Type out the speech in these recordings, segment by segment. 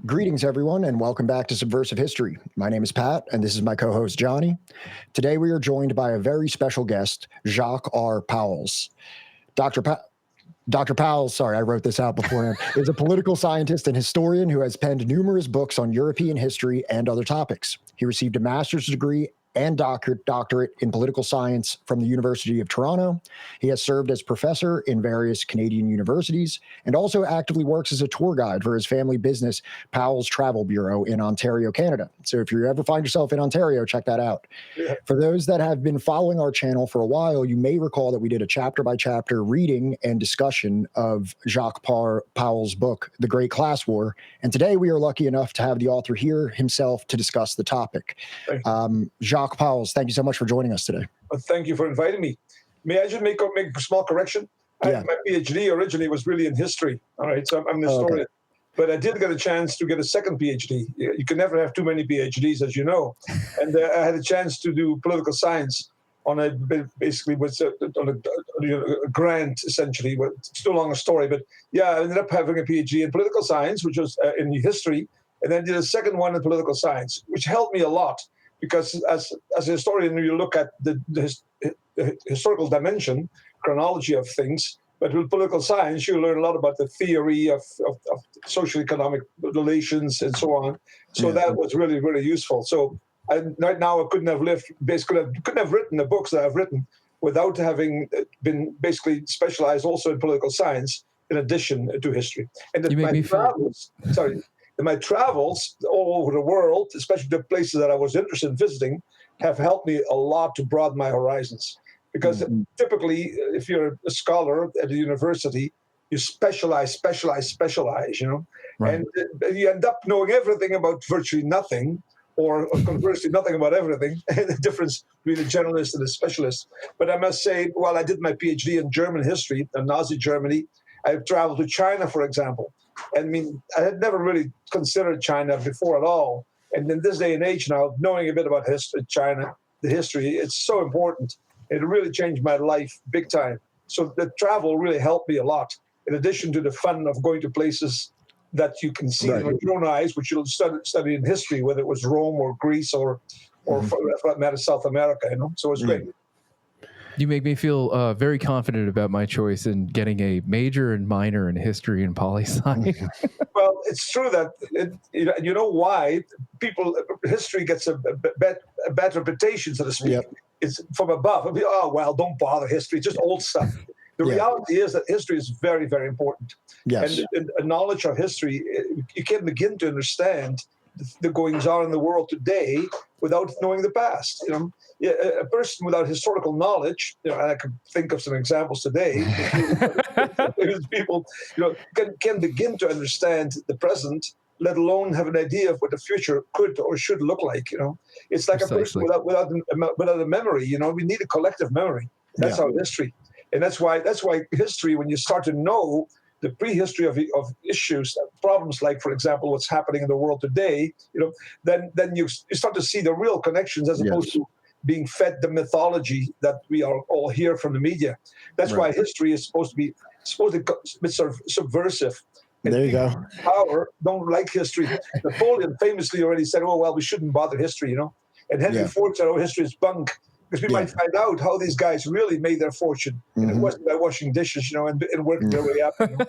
Greetings, everyone, and welcome back to Subversive History. My name is Pat, and this is my co-host, Johnny. Today, we are joined by a very special guest, Jacques R. Pauwels. Dr. Pauwels, sorry, I wrote this out beforehand, is a political scientist and historian who has penned numerous books on European history and other topics. He received a master's degree and doctorate in political science from the University of Toronto. He has served as professor in various Canadian universities and also actively works as a tour guide for his family business, Pauwels Travel Bureau in Ontario, Canada. So if you ever find yourself in Ontario, check that out. Yeah. For those that have been following our channel for a while, you may recall that we did a chapter-by-chapter reading and discussion of Jacques Pauwels' book, The Great Class War. And today we are lucky enough to have the author here himself to discuss the topic. Jacques Pauwels, thank you so much for joining us today. Well, thank you for inviting me. May I just make a small correction? Yeah. My PhD originally was really in history. All right, so I'm an historian. Okay. But I did get a chance to get a second PhD. You can never have too many PhDs, as you know. And I had a chance to do political science on a grant, essentially. It's no long a story, but yeah, I ended up having a PhD in political science, which was in history, and then did a second one in political science, which helped me a lot. Because as a historian, you look at the historical dimension, chronology of things, but with political science, you learn a lot about the theory of socio-economic relations and so on. So that was really, really useful. So right now I couldn't have written the books that I've written without having been basically specialized also in political science in addition to history. And my travels all over the world, especially the places that I was interested in visiting, have helped me a lot to broaden my horizons. Because typically, if you're a scholar at a university, you specialize, you know, Right. and you end up knowing everything about virtually nothing, or conversely, nothing about everything, the difference between a generalist and a specialist. But I must say, while I did my PhD in German history, in Nazi Germany, I've traveled to China, for example. I mean, I had never really considered China before at all. And in this day and age now, knowing a bit about China, the history, it's so important. It really changed my life big time. So the travel really helped me a lot, in addition to the fun of going to places that you can see with your own eyes, which you'll study in history, whether it was Rome or Greece or for that matter, South America, you know? So it's great. You make me feel very confident about my choice in getting a major and minor in history and poli-sci. Well, it's true that, you know why history gets a bad reputation, so to speak. Yep. It's from above. Oh, well, don't bother history, just old stuff. The reality is that history is very, very important. Yes. And a knowledge of history, you can't begin to understand the goings on in the world today without knowing the past. You know, a person without historical knowledge, you know, and I can think of some examples today. People, you know, can begin to understand the present, let alone have an idea of what the future could or should look like. You know, it's like Precisely. a person without a memory. You know, we need a collective memory. That's our history, and that's why history. When you start to know the prehistory of issues, problems like, for example, what's happening in the world today, you know, then you start to see the real connections as opposed to being fed the mythology that we are all hear from the media. That's why history is supposed to be sort of subversive. And there you go. Power don't like history. Napoleon famously already said, "Oh well, we shouldn't bother history," you know. And Henry Ford said, "Oh, history is bunk." Because we might find out how these guys really made their fortune. And it wasn't by washing dishes, you know, and working their way up, you know?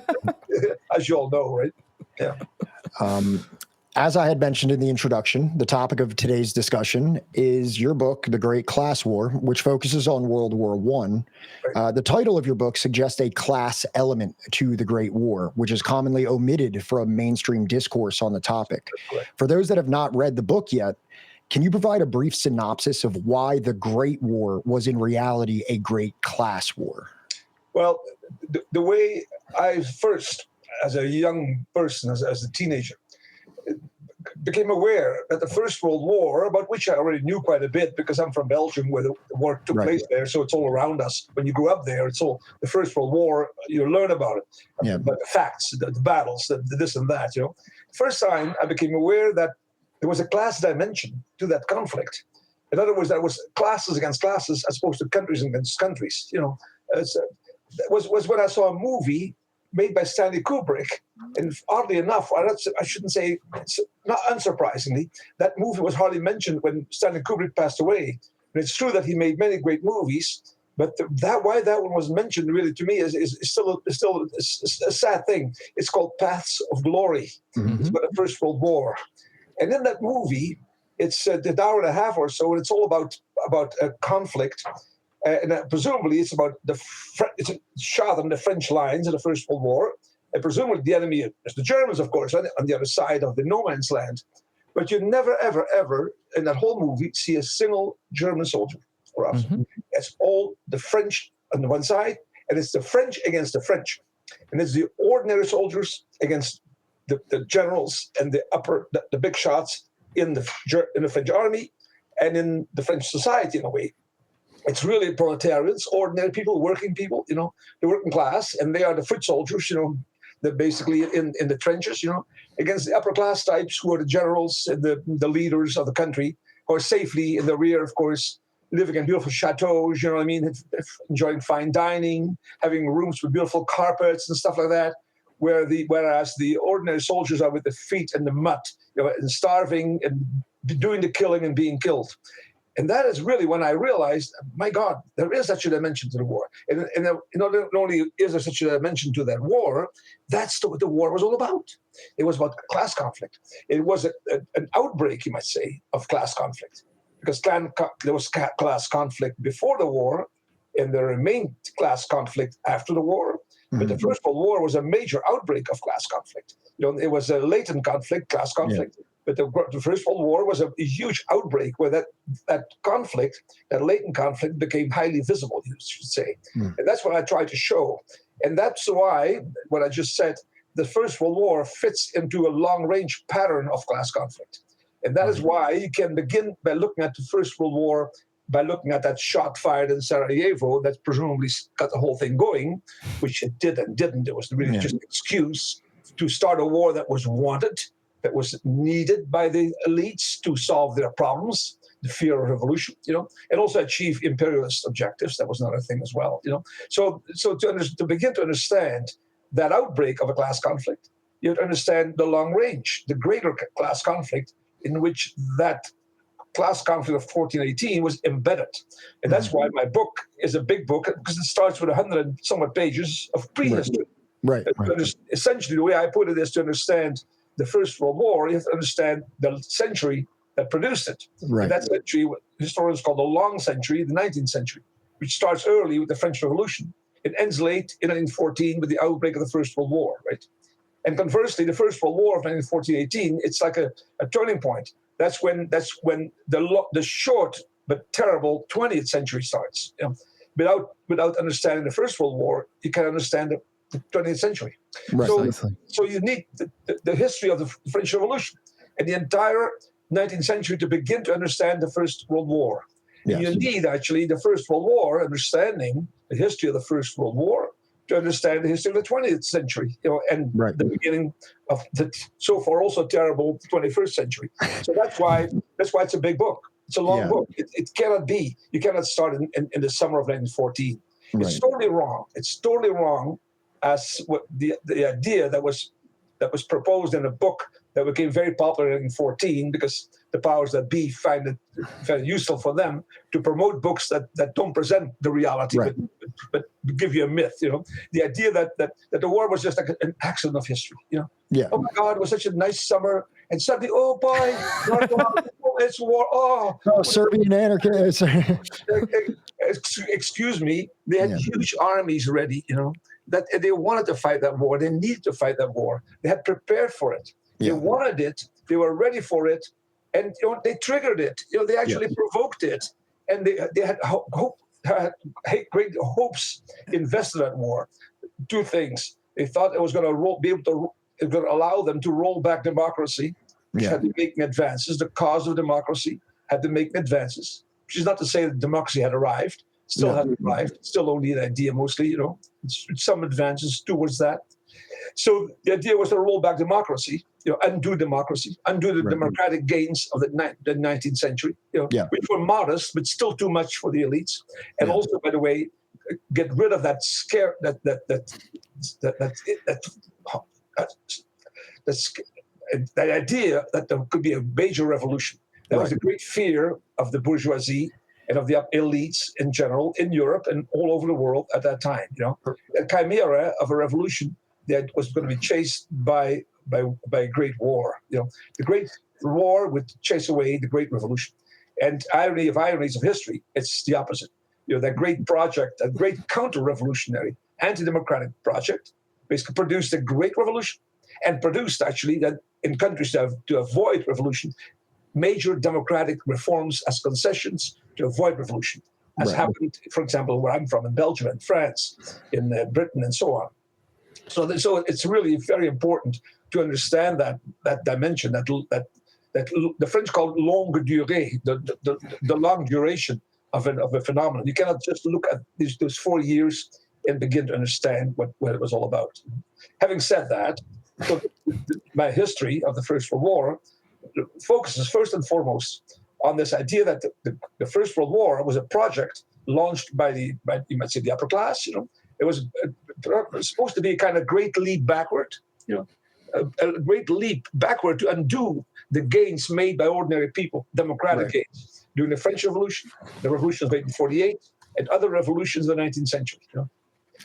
As you all know, right? Yeah. As I had mentioned in the introduction, the topic of today's discussion is your book, The Great Class War, which focuses on World War I. The title of your book suggests a class element to the Great War, which is commonly omitted from mainstream discourse on the topic. For those that have not read the book yet, can you provide a brief synopsis of why the Great War was in reality a great class war? Well, the way I first, as a young person, as a teenager, became aware that the First World War, about which I already knew quite a bit because I'm from Belgium, where the war took place there, so it's all around us. When you grew up there, it's all the First World War. You learn about it, about the facts, the battles, the this and that. You know, first time I became aware that there was a class dimension to that conflict. In other words, there was classes against classes as opposed to countries against countries. You know, was when I saw a movie made by Stanley Kubrick. And oddly enough, I shouldn't say, it's not unsurprisingly, that movie was hardly mentioned when Stanley Kubrick passed away. And it's true that he made many great movies, but why that one was mentioned really to me is still a sad thing. It's called Paths of Glory. Mm-hmm. It's about the First World War. And in that movie, it's an hour and a half or so, and it's all about a conflict. And presumably it's about it's shot on the French lines in the First World War. And presumably the enemy is the Germans, of course, on the other side of the no man's land. But you never, ever, ever in that whole movie see a single German soldier or officer. Mm-hmm. It's all the French on the one side, and it's the French against the French. And it's the ordinary soldiers against the generals and the big shots in the French army and in the French society in a way. It's really proletarians, ordinary people, working people, the working class, and they are the foot soldiers, they're basically in the trenches, against the upper class types who are the generals and the leaders of the country, who are safely in the rear, of course, living in beautiful chateaus, enjoying fine dining, having rooms with beautiful carpets and stuff like that, whereas the ordinary soldiers are with their feet in the mud, and starving and doing the killing and being killed. And that is really when I realized, my God, there is such a dimension to the war. And not only is there such a dimension to that war, that's what the war was all about. It was about class conflict. It was an outbreak, you might say, of class conflict. Because there was class conflict before the war, and there remained class conflict after the war. Mm-hmm. But the First World War was a major outbreak of class conflict. It was a latent conflict, class conflict. Yeah. But the First World War was a huge outbreak where that conflict, that latent conflict, became highly visible, you should say. Mm. And that's what I tried to show. And that's why, what I just said, the First World War fits into a long-range pattern of class conflict. And that is why you can begin by looking at the First World War, by looking at that shot fired in Sarajevo that presumably got the whole thing going, which it did and didn't. It was really just an excuse to start a war that was wanted, that was needed by the elites to solve their problems, the fear of revolution, and also achieve imperialist objectives. That was another thing as well, So to begin to understand that outbreak of a class conflict, you have to understand the long range, the greater class conflict in which that class conflict of 1418 was embedded. And that's why my book is a big book, because it starts with 100 and somewhat pages of prehistory. Right. Essentially, the way I put it is to understand the First World War, you have to understand the century that produced it. Right. And that century, historians call the long century, the 19th century, which starts early with the French Revolution. It ends late in 1914 with the outbreak of the First World War, right? And conversely, the First World War of 1914-18, it's like a turning point. That's when the short but terrible 20th century starts. Without understanding the First World War, you can't understand the 20th century. Right. So you need the history of the French Revolution and the entire 19th century to begin to understand the First World War. Yes. You need actually the First World War, understanding the history of the First World War, to understand the history of the 20th century, and the beginning of the so far also terrible 21st century. So that's why it's a big book. It's a long book. It cannot be. You cannot start in the summer of 1914. Right. It's totally wrong. It's totally wrong as what the idea that was proposed in a book that became very popular in 1914 because the powers that be find it very useful for them to promote books that don't present the reality, but give you a myth. The idea that the war was just like an accident of history. Oh my God, it was such a nice summer, and suddenly, oh boy, it's war. Oh, Serbian anarchists. Excuse me, they had huge armies ready. That they wanted to fight that war. They needed to fight that war. They had prepared for it. They wanted it. They were ready for it, and they triggered it. They actually provoked it, and they had great hopes invested in that war. Two things: they thought it was going to allow them to roll back democracy, which had been making advances. The cause of democracy had been making advances, which is not to say that democracy had arrived. Still hasn't arrived. Still only an idea mostly. Some advances towards that. So the idea was to roll back democracy, undo democracy, undo the democratic gains of the 19th century, which were modest, but still too much for the elites. And also, by the way, get rid of that scare, that idea that there could be a major revolution. That was the great fear of the bourgeoisie and of the elites in general in Europe and all over the world at that time. A chimera of a revolution that was going to be chased by a great war. The great war would chase away the great revolution. And irony of ironies of history, it's the opposite. That great project, a great counter-revolutionary, anti-democratic project, basically produced a great revolution, and produced actually that in countries to avoid revolution, major democratic reforms as concessions to avoid revolution, as happened, for example, where I'm from, in Belgium and France, in Britain, and so on. So it's really very important to understand that dimension, that the French call it longue durée, the long duration of a phenomenon. You cannot just look at those 4 years and begin to understand what it was all about. Having said that, so my history of the First World War focuses first and foremost on this idea that the First World War was a project launched by you might say the upper class. It was supposed to be a kind of great leap backward. A great leap backward to undo the gains made by ordinary people, democratic gains during the French Revolution, the Revolution of 1848, and other revolutions of the 19th century,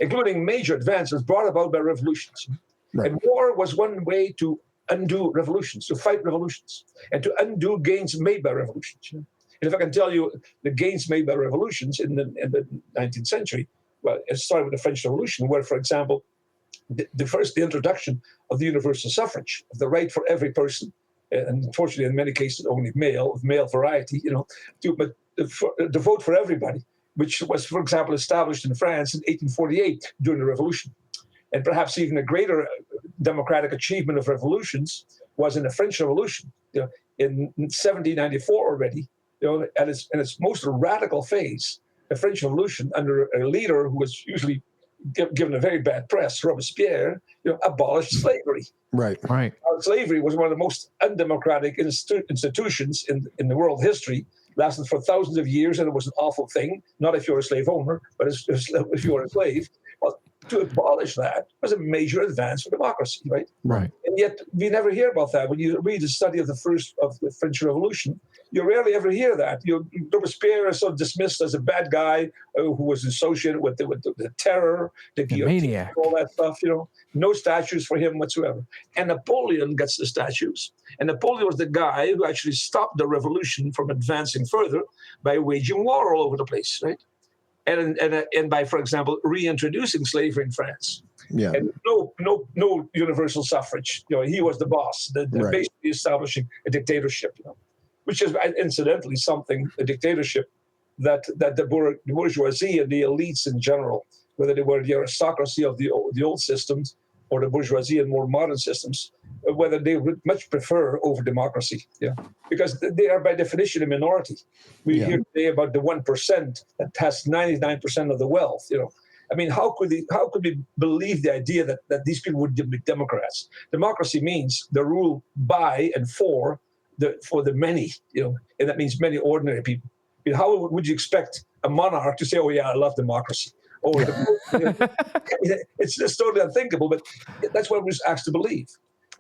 including major advances brought about by revolutions. And war was one way to undo revolutions, to fight revolutions, and to undo gains made by revolutions. And if I can tell you the gains made by revolutions in the 19th century, well, it started with the French Revolution, where, for example, the introduction of the universal suffrage, of the right for every person, and unfortunately in many cases only male variety, to vote for everybody, which was, for example, established in France in 1848 during the Revolution. And perhaps even a greater democratic achievement of revolutions was in the French Revolution, in 1794 already, in its most radical phase. The French Revolution, under a leader who was usually given a very bad press, Robespierre, abolished slavery. Right. Slavery was one of the most undemocratic institutions in the world history. Lasted for thousands of years, and it was an awful thing. Not if you're a slave owner, but if you were a slave. Well, to abolish that was a major advance for democracy, right? Right. And yet we never hear about that. When you read the study of the French Revolution, you rarely ever hear that. Robespierre is sort of dismissed as a bad guy who was associated with the terror, the guillotine, maniac, all that stuff. No statues for him whatsoever. And Napoleon gets the statues. And Napoleon was the guy who actually stopped the revolution from advancing further by waging war all over the place, right? And by, for example, reintroducing slavery in France. Yeah. And no universal suffrage. He was the boss, basically establishing a dictatorship, which is incidentally a dictatorship that the bourgeoisie and the elites in general, whether they were the aristocracy of the old systems or the bourgeoisie and more modern systems, whether they would much prefer over democracy, because they are by definition a minority. We hear today about the 1% that has 99% of the wealth. I mean, how could we believe the idea that these people would be Democrats? Democracy means the rule by and for the many, and that means many ordinary people. I mean, how would you expect a monarch to say, "Oh yeah, I love democracy"? Or it's just totally unthinkable, but that's what we're asked to believe.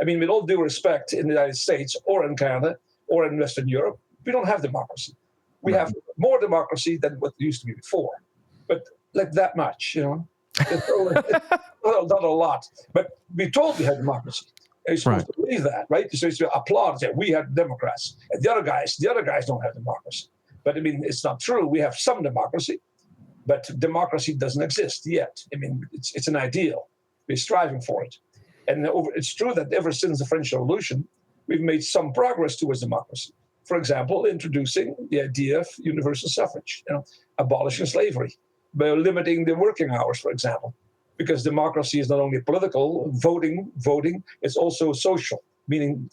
I mean, with all due respect, in the United States or in Canada or in Western Europe, we don't have democracy. We have more democracy than what used to be before, but like that much, not a lot. But we're told we have democracy. And you're supposed to believe that, right? So you applaud and say, we have Democrats. And the other guys don't have democracy. But I mean, it's not true. We have some democracy, but democracy doesn't exist yet. I mean, it's an ideal. We're striving for it. And it's true that ever since the French Revolution, we've made some progress towards democracy. For example, introducing the idea of universal suffrage, abolishing slavery, by limiting the working hours, for example. Because democracy is not only political, voting, it's also social, meaning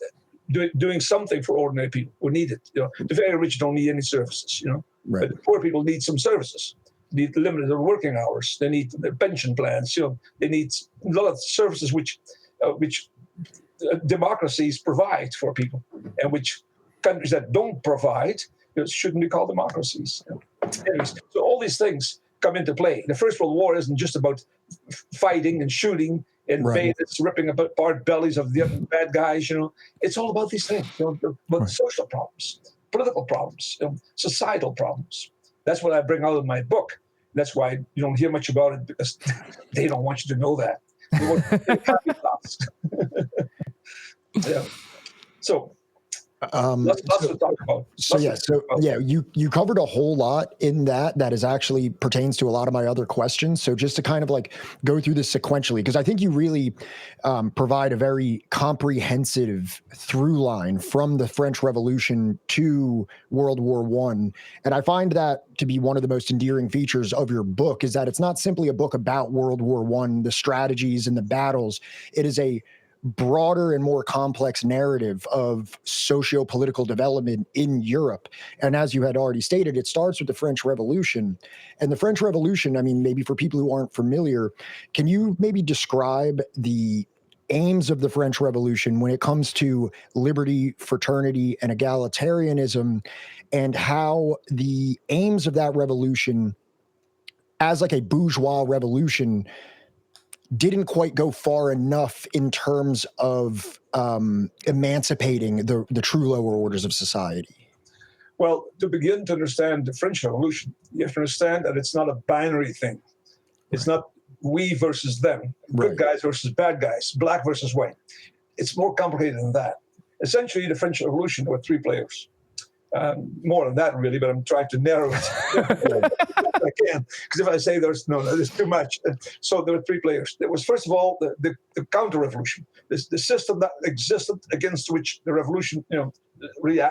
doing something for ordinary people who need it. The very rich don't need any services, but the poor people need some services. They need limited working hours. They need their pension plans. They need a lot of services which democracies provide for people, and which countries that don't provide shouldn't be called democracies. Anyways, so all these things come into play. The First World War isn't just about fighting and shooting and bayonets ripping apart bellies of the other bad guys. It's all about these things. About social problems, political problems, societal problems. That's what I bring out of my book. That's why you don't hear much about it, because they don't want you to know that. They want you to happy thoughts. Yeah. So. Lots to talk about. You covered a whole lot in that is actually pertains to a lot of my other questions. So just to kind of like go through this sequentially, because I think you really provide a very comprehensive through line from the French Revolution to World War I. And I find that to be one of the most endearing features of your book, is that it's not simply a book about World War I, the strategies and the battles. It is a broader and more complex narrative of socio-political development in Europe. And as you had already stated, it starts with the French Revolution. And the French Revolution, I mean, maybe for people who aren't familiar, can you maybe describe the aims of the French Revolution when it comes to liberty, fraternity, and egalitarianism, and how the aims of that revolution as like a bourgeois revolution didn't quite go far enough in terms of emancipating the true lower orders of society? Well, to begin to understand the French Revolution, you have to understand that it's not a binary thing. It's not we versus them, good guys versus bad guys, black versus white. It's more complicated than that. Essentially, the French Revolution, there were three players. More than that, really, but I'm trying to narrow it. I can, because if I say there's too much. So there were three players. There was, first of all, the counter-revolution, the system that existed against which the revolution,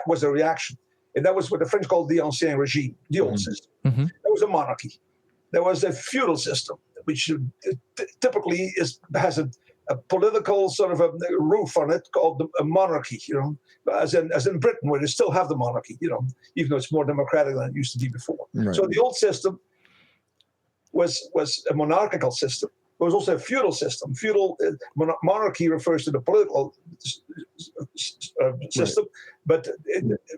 was a reaction, and that was what the French called the ancien régime, the old system. There was a monarchy. There was a feudal system, which typically has a political sort of a roof on it called a monarchy, as in Britain, where they still have the monarchy, even though it's more democratic than it used to be before. So the old system was a monarchical system. There was also a feudal system. Feudal monarchy refers to the political system, but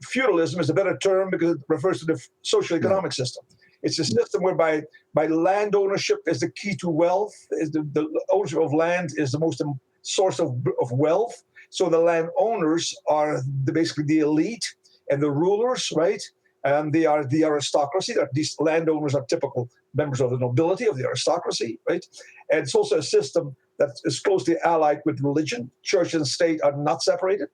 feudalism is a better term because it refers to the socio-economic system. It's a system whereby land ownership is the key to wealth. The ownership of land is the most source of wealth. So the land owners are basically the elite, and the rulers, right? And they are the aristocracy. These landowners are typical members of the nobility, of the aristocracy, right? And it's also a system that is closely allied with religion. Church and state are not separated.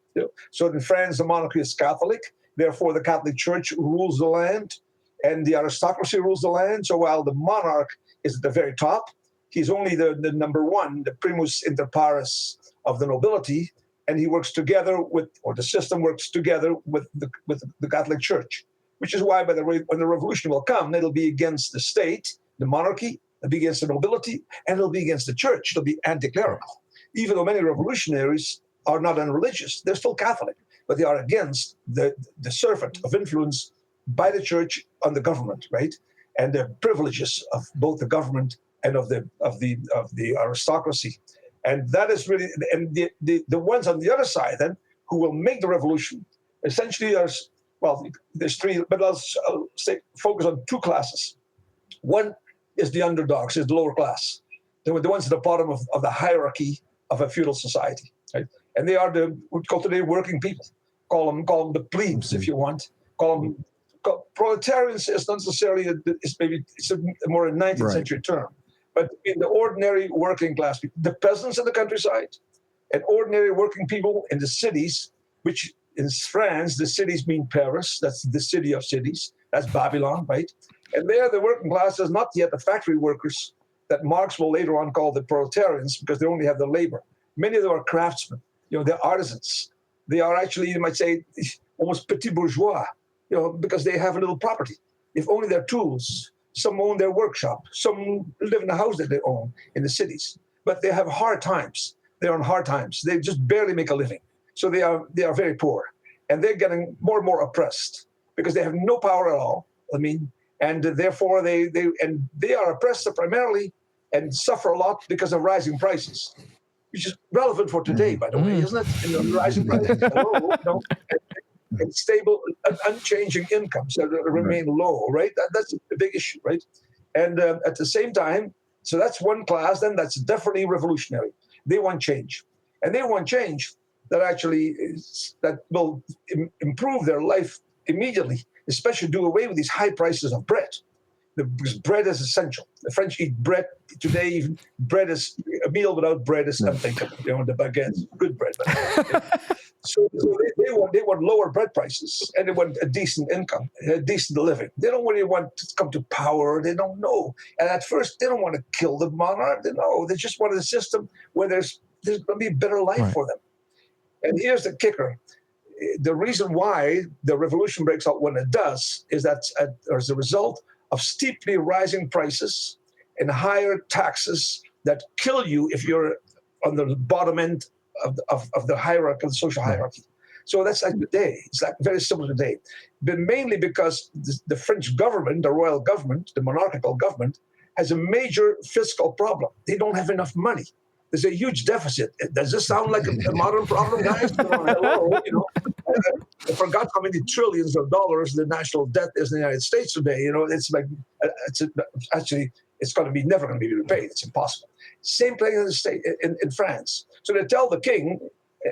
So in France, the monarchy is Catholic. Therefore, the Catholic Church rules the land, and the aristocracy rules the land. So while the monarch is at the very top, he's only the number one, the primus inter pares of the nobility, and he works together with, or the system works together with the Catholic Church, which is why, by the way, when the revolution will come, it'll be against the state, the monarchy, it'll be against the nobility, and it'll be against the church. It'll be anti-clerical. Even though many revolutionaries are not unreligious, they're still Catholic, but they are against the servant of influence by the church on the government, right? And the privileges of both the government and of the aristocracy. And that is really, and the ones on the other side then who will make the revolution, essentially there's three, but I'll focus on two classes. One is the underdogs, is the lower class. They're the ones at the bottom of the hierarchy of a feudal society, right? And they are what we call today working people. Call them the plebes, if you want. Proletarians is not necessarily, it's a more a 19th century term. But in the ordinary working class people, the peasants in the countryside, and ordinary working people in the cities, which in France, the cities mean Paris, that's the city of cities, that's Babylon, right? And there the working class is not yet the factory workers that Marx will later on call the proletarians, because they only have the labor. Many of them are craftsmen, they're artisans. They are actually, you might say, almost petit bourgeois, because they have a little property. If only their tools. Some own their workshop. Some live in a house that they own in the cities. But they have hard times. They're on hard times. They just barely make a living. So they are very poor. And they're getting more and more oppressed because they have no power at all. And therefore they are oppressed primarily and suffer a lot because of rising prices, which is relevant for today, by the way, isn't it? Rising prices are low, and stable, unchanging incomes that remain low, right? That's a big issue, right? And at the same time, so that's one class, then that's definitely revolutionary. They want change. And they want change that actually that will improve their life immediately, especially do away with these high prices of bread. Because bread is essential. The French eat bread today. Even bread is a meal without bread is unthinkable. The baguettes, good bread. So they want lower bread prices, and they want a decent income, a decent living. They don't really want to come to power. They don't know. And at first, they don't want to kill the monarch. They just want a system where there's going to be a better life for them. And here's the kicker. The reason why the revolution breaks out when it does is that as a result of steeply rising prices and higher taxes that kill you if you're on the bottom end of the hierarchy, of the social hierarchy. So that's like today. It's like very similar today. But mainly because the French government, the royal government, the monarchical government, has a major fiscal problem. They don't have enough money. There's a huge deficit. Does this sound like a modern problem, guys? Hello, I forgot how many trillions of dollars the national debt is in the United States today. It's like it's going to be never going to be repaid. It's impossible. Same thing in the state in France. So they tell the king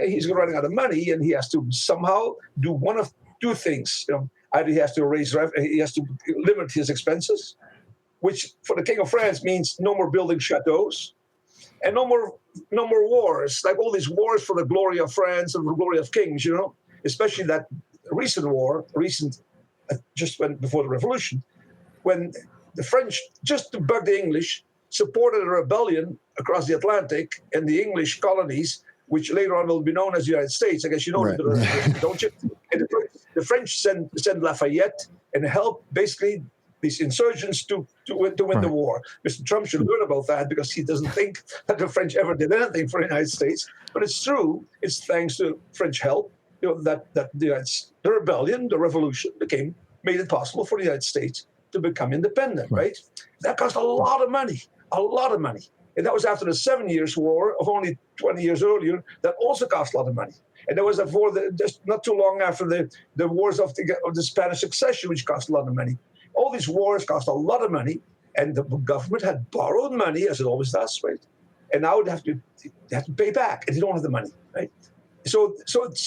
he's running out of money and he has to somehow do one of two things. Either he has to he has to limit his expenses, which for the king of France means no more building chateaus. And no more wars, like all these wars for the glory of France and the glory of kings, especially that recent war, just before the revolution, when the French, just to bug the English, supported a rebellion across the Atlantic and the English colonies, which later on will be known as the United States. I guess you know, right. Don't you? And the French send Lafayette and help basically these insurgents to win the war. Mr. Trump should learn about that because he doesn't think that the French ever did anything for the United States. But it's true. It's thanks to French help, that the rebellion, the revolution made it possible for the United States to become independent, right? That cost a lot of money. And that was after the 7 Years' War of only 20 years earlier. That also cost a lot of money. And there was a war just not too long after the wars of the Spanish Succession, which cost a lot of money. All these wars cost a lot of money, and the government had borrowed money, as it always does, right? And now they have to pay back, and they don't have the money, right? So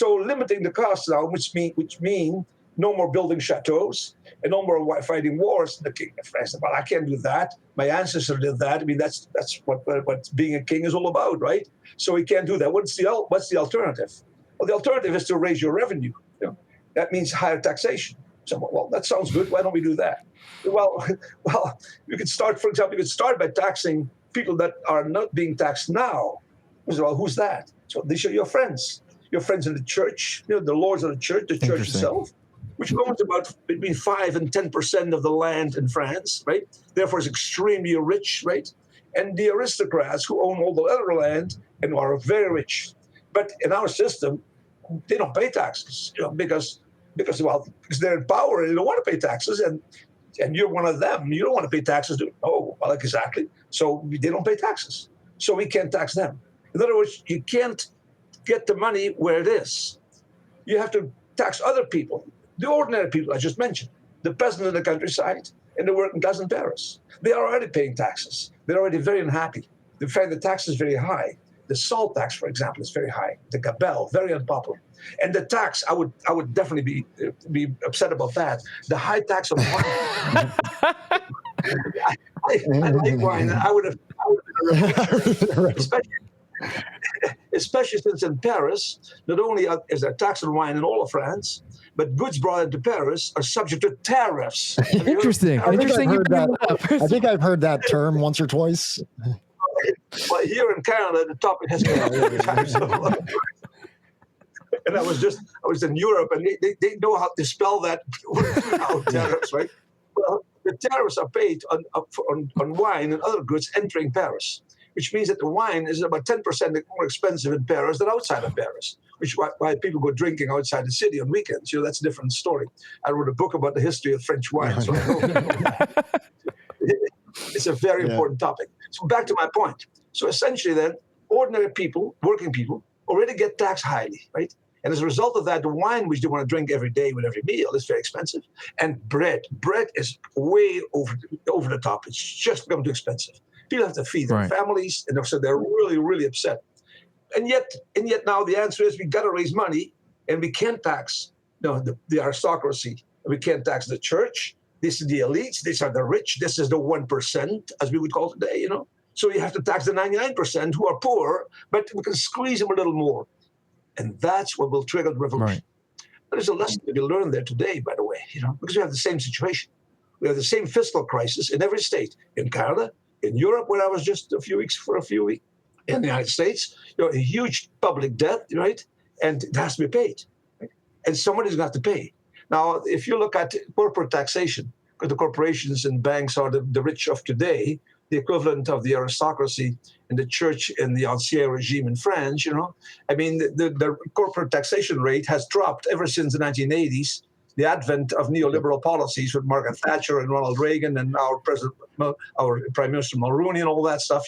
limiting the costs now, which mean no more building chateaus and no more fighting wars. The king of France said, "Well, I can't do that. My ancestor did that. I mean, that's what being a king is all about, right? So he can't do that. What's the alternative? Well, the alternative is to raise your revenue. That means higher taxation. So, well, that sounds good. Why don't we do that? Well, you could start, for example, by taxing people that are not being taxed now. Well, who's that? So these are your friends in the church, the lords of the church itself, which owns about between 5 and 10% of the land in France, right? Therefore, is extremely rich, right? And the aristocrats who own all the other land and are very rich. But in our system, they don't pay taxes, because they're in power and they don't want to pay taxes, and you're one of them. You don't want to pay taxes. Oh, well, exactly. So they don't pay taxes. So we can't tax them. In other words, you can't get the money where it is. You have to tax other people, the ordinary people I just mentioned, the peasant in the countryside and the working class in Paris. They are already paying taxes. They're already very unhappy. The fact the tax is very high. The salt tax, for example, is very high. The gabelle, very unpopular. And the tax, I would definitely be upset about that. The high tax on wine. I like wine. I would have been especially since in Paris, not only is there tax on wine in all of France, but goods brought into Paris are subject to tariffs. Interesting. I think I've heard that term once or twice. Well, here in Canada, the topic has been and I was in Europe, and they know how to spell that tariffs, right? Well, the tariffs are paid on wine and other goods entering Paris, which means that the wine is about 10% more expensive in Paris than outside of Paris, which is why people go drinking outside the city on weekends. That's a different story. I wrote a book about the history of French wine, so I know it's a very important topic. So back to my point. So essentially then, ordinary people, working people, already get taxed highly, right? And as a result of that, the wine which they want to drink every day with every meal is very expensive. And bread is way over the top. It's just become too expensive. People have to feed their families, and so they're really, really upset. And yet now the answer is we got to raise money, and we can't tax the aristocracy. We can't tax the church. This is the elites. These are the rich. This is the 1%, as we would call today, So you have to tax the 99% who are poor, but we can squeeze them a little more. And that's what will trigger the revolution. There's a lesson to be learned there today, by the way, because we have the same situation. We have the same fiscal crisis in every state. In Canada, in Europe, where I was just a few weeks, in the United States, a huge public debt, right? And it has to be paid. Right? And somebody's got to pay. Now, if you look at corporate taxation, because the corporations and banks are the rich of today, the equivalent of the aristocracy and the church in the Ancien regime in France, I mean, the corporate taxation rate has dropped ever since the 1980s, the advent of neoliberal policies with Margaret Thatcher and Ronald Reagan and our Prime Minister Mulroney and all that stuff,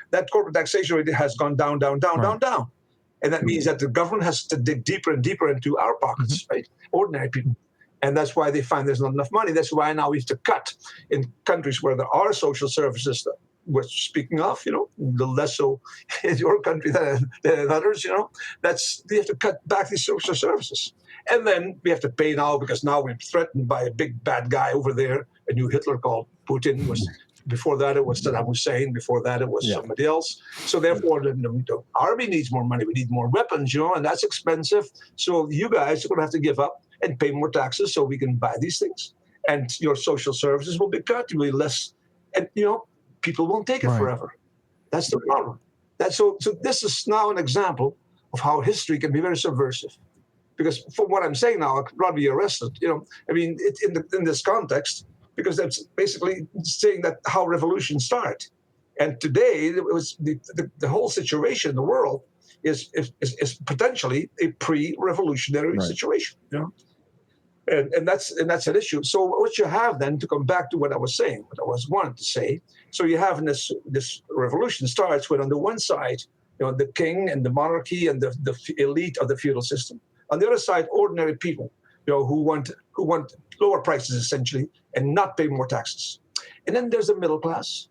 that corporate taxation rate has gone down. And that means that the government has to dig deeper and deeper into our pockets, right? Ordinary people. And that's why they find there's not enough money. That's why now we have to cut in countries where there are social services that we're speaking of, the less so in your country than in others, they have to cut back these social services. And then we have to pay now because now we're threatened by a big bad guy over there, a new Hitler called Putin. Before that, it was Saddam Hussein. Before that, it was somebody else. So therefore, the army needs more money. We need more weapons, and that's expensive. So you guys are going to have to give up and pay more taxes so we can buy these things. And your social services will be cut. You'll be less, and people won't take it forever. That's the problem. So this is now an example of how history can be very subversive. Because from what I'm saying now, I could probably be arrested. I mean, in this context, because that's basically saying that how revolutions start. And today, it was the whole situation in the world is potentially a pre-revolutionary situation. And that's an issue. So what you have then, to come back to what I was saying, what I was wanting to say, so you have this revolution starts with, on the one side, the king and the monarchy and the elite of the feudal system. On the other side, ordinary people, who want lower prices essentially and not pay more taxes. And then there's the middle class,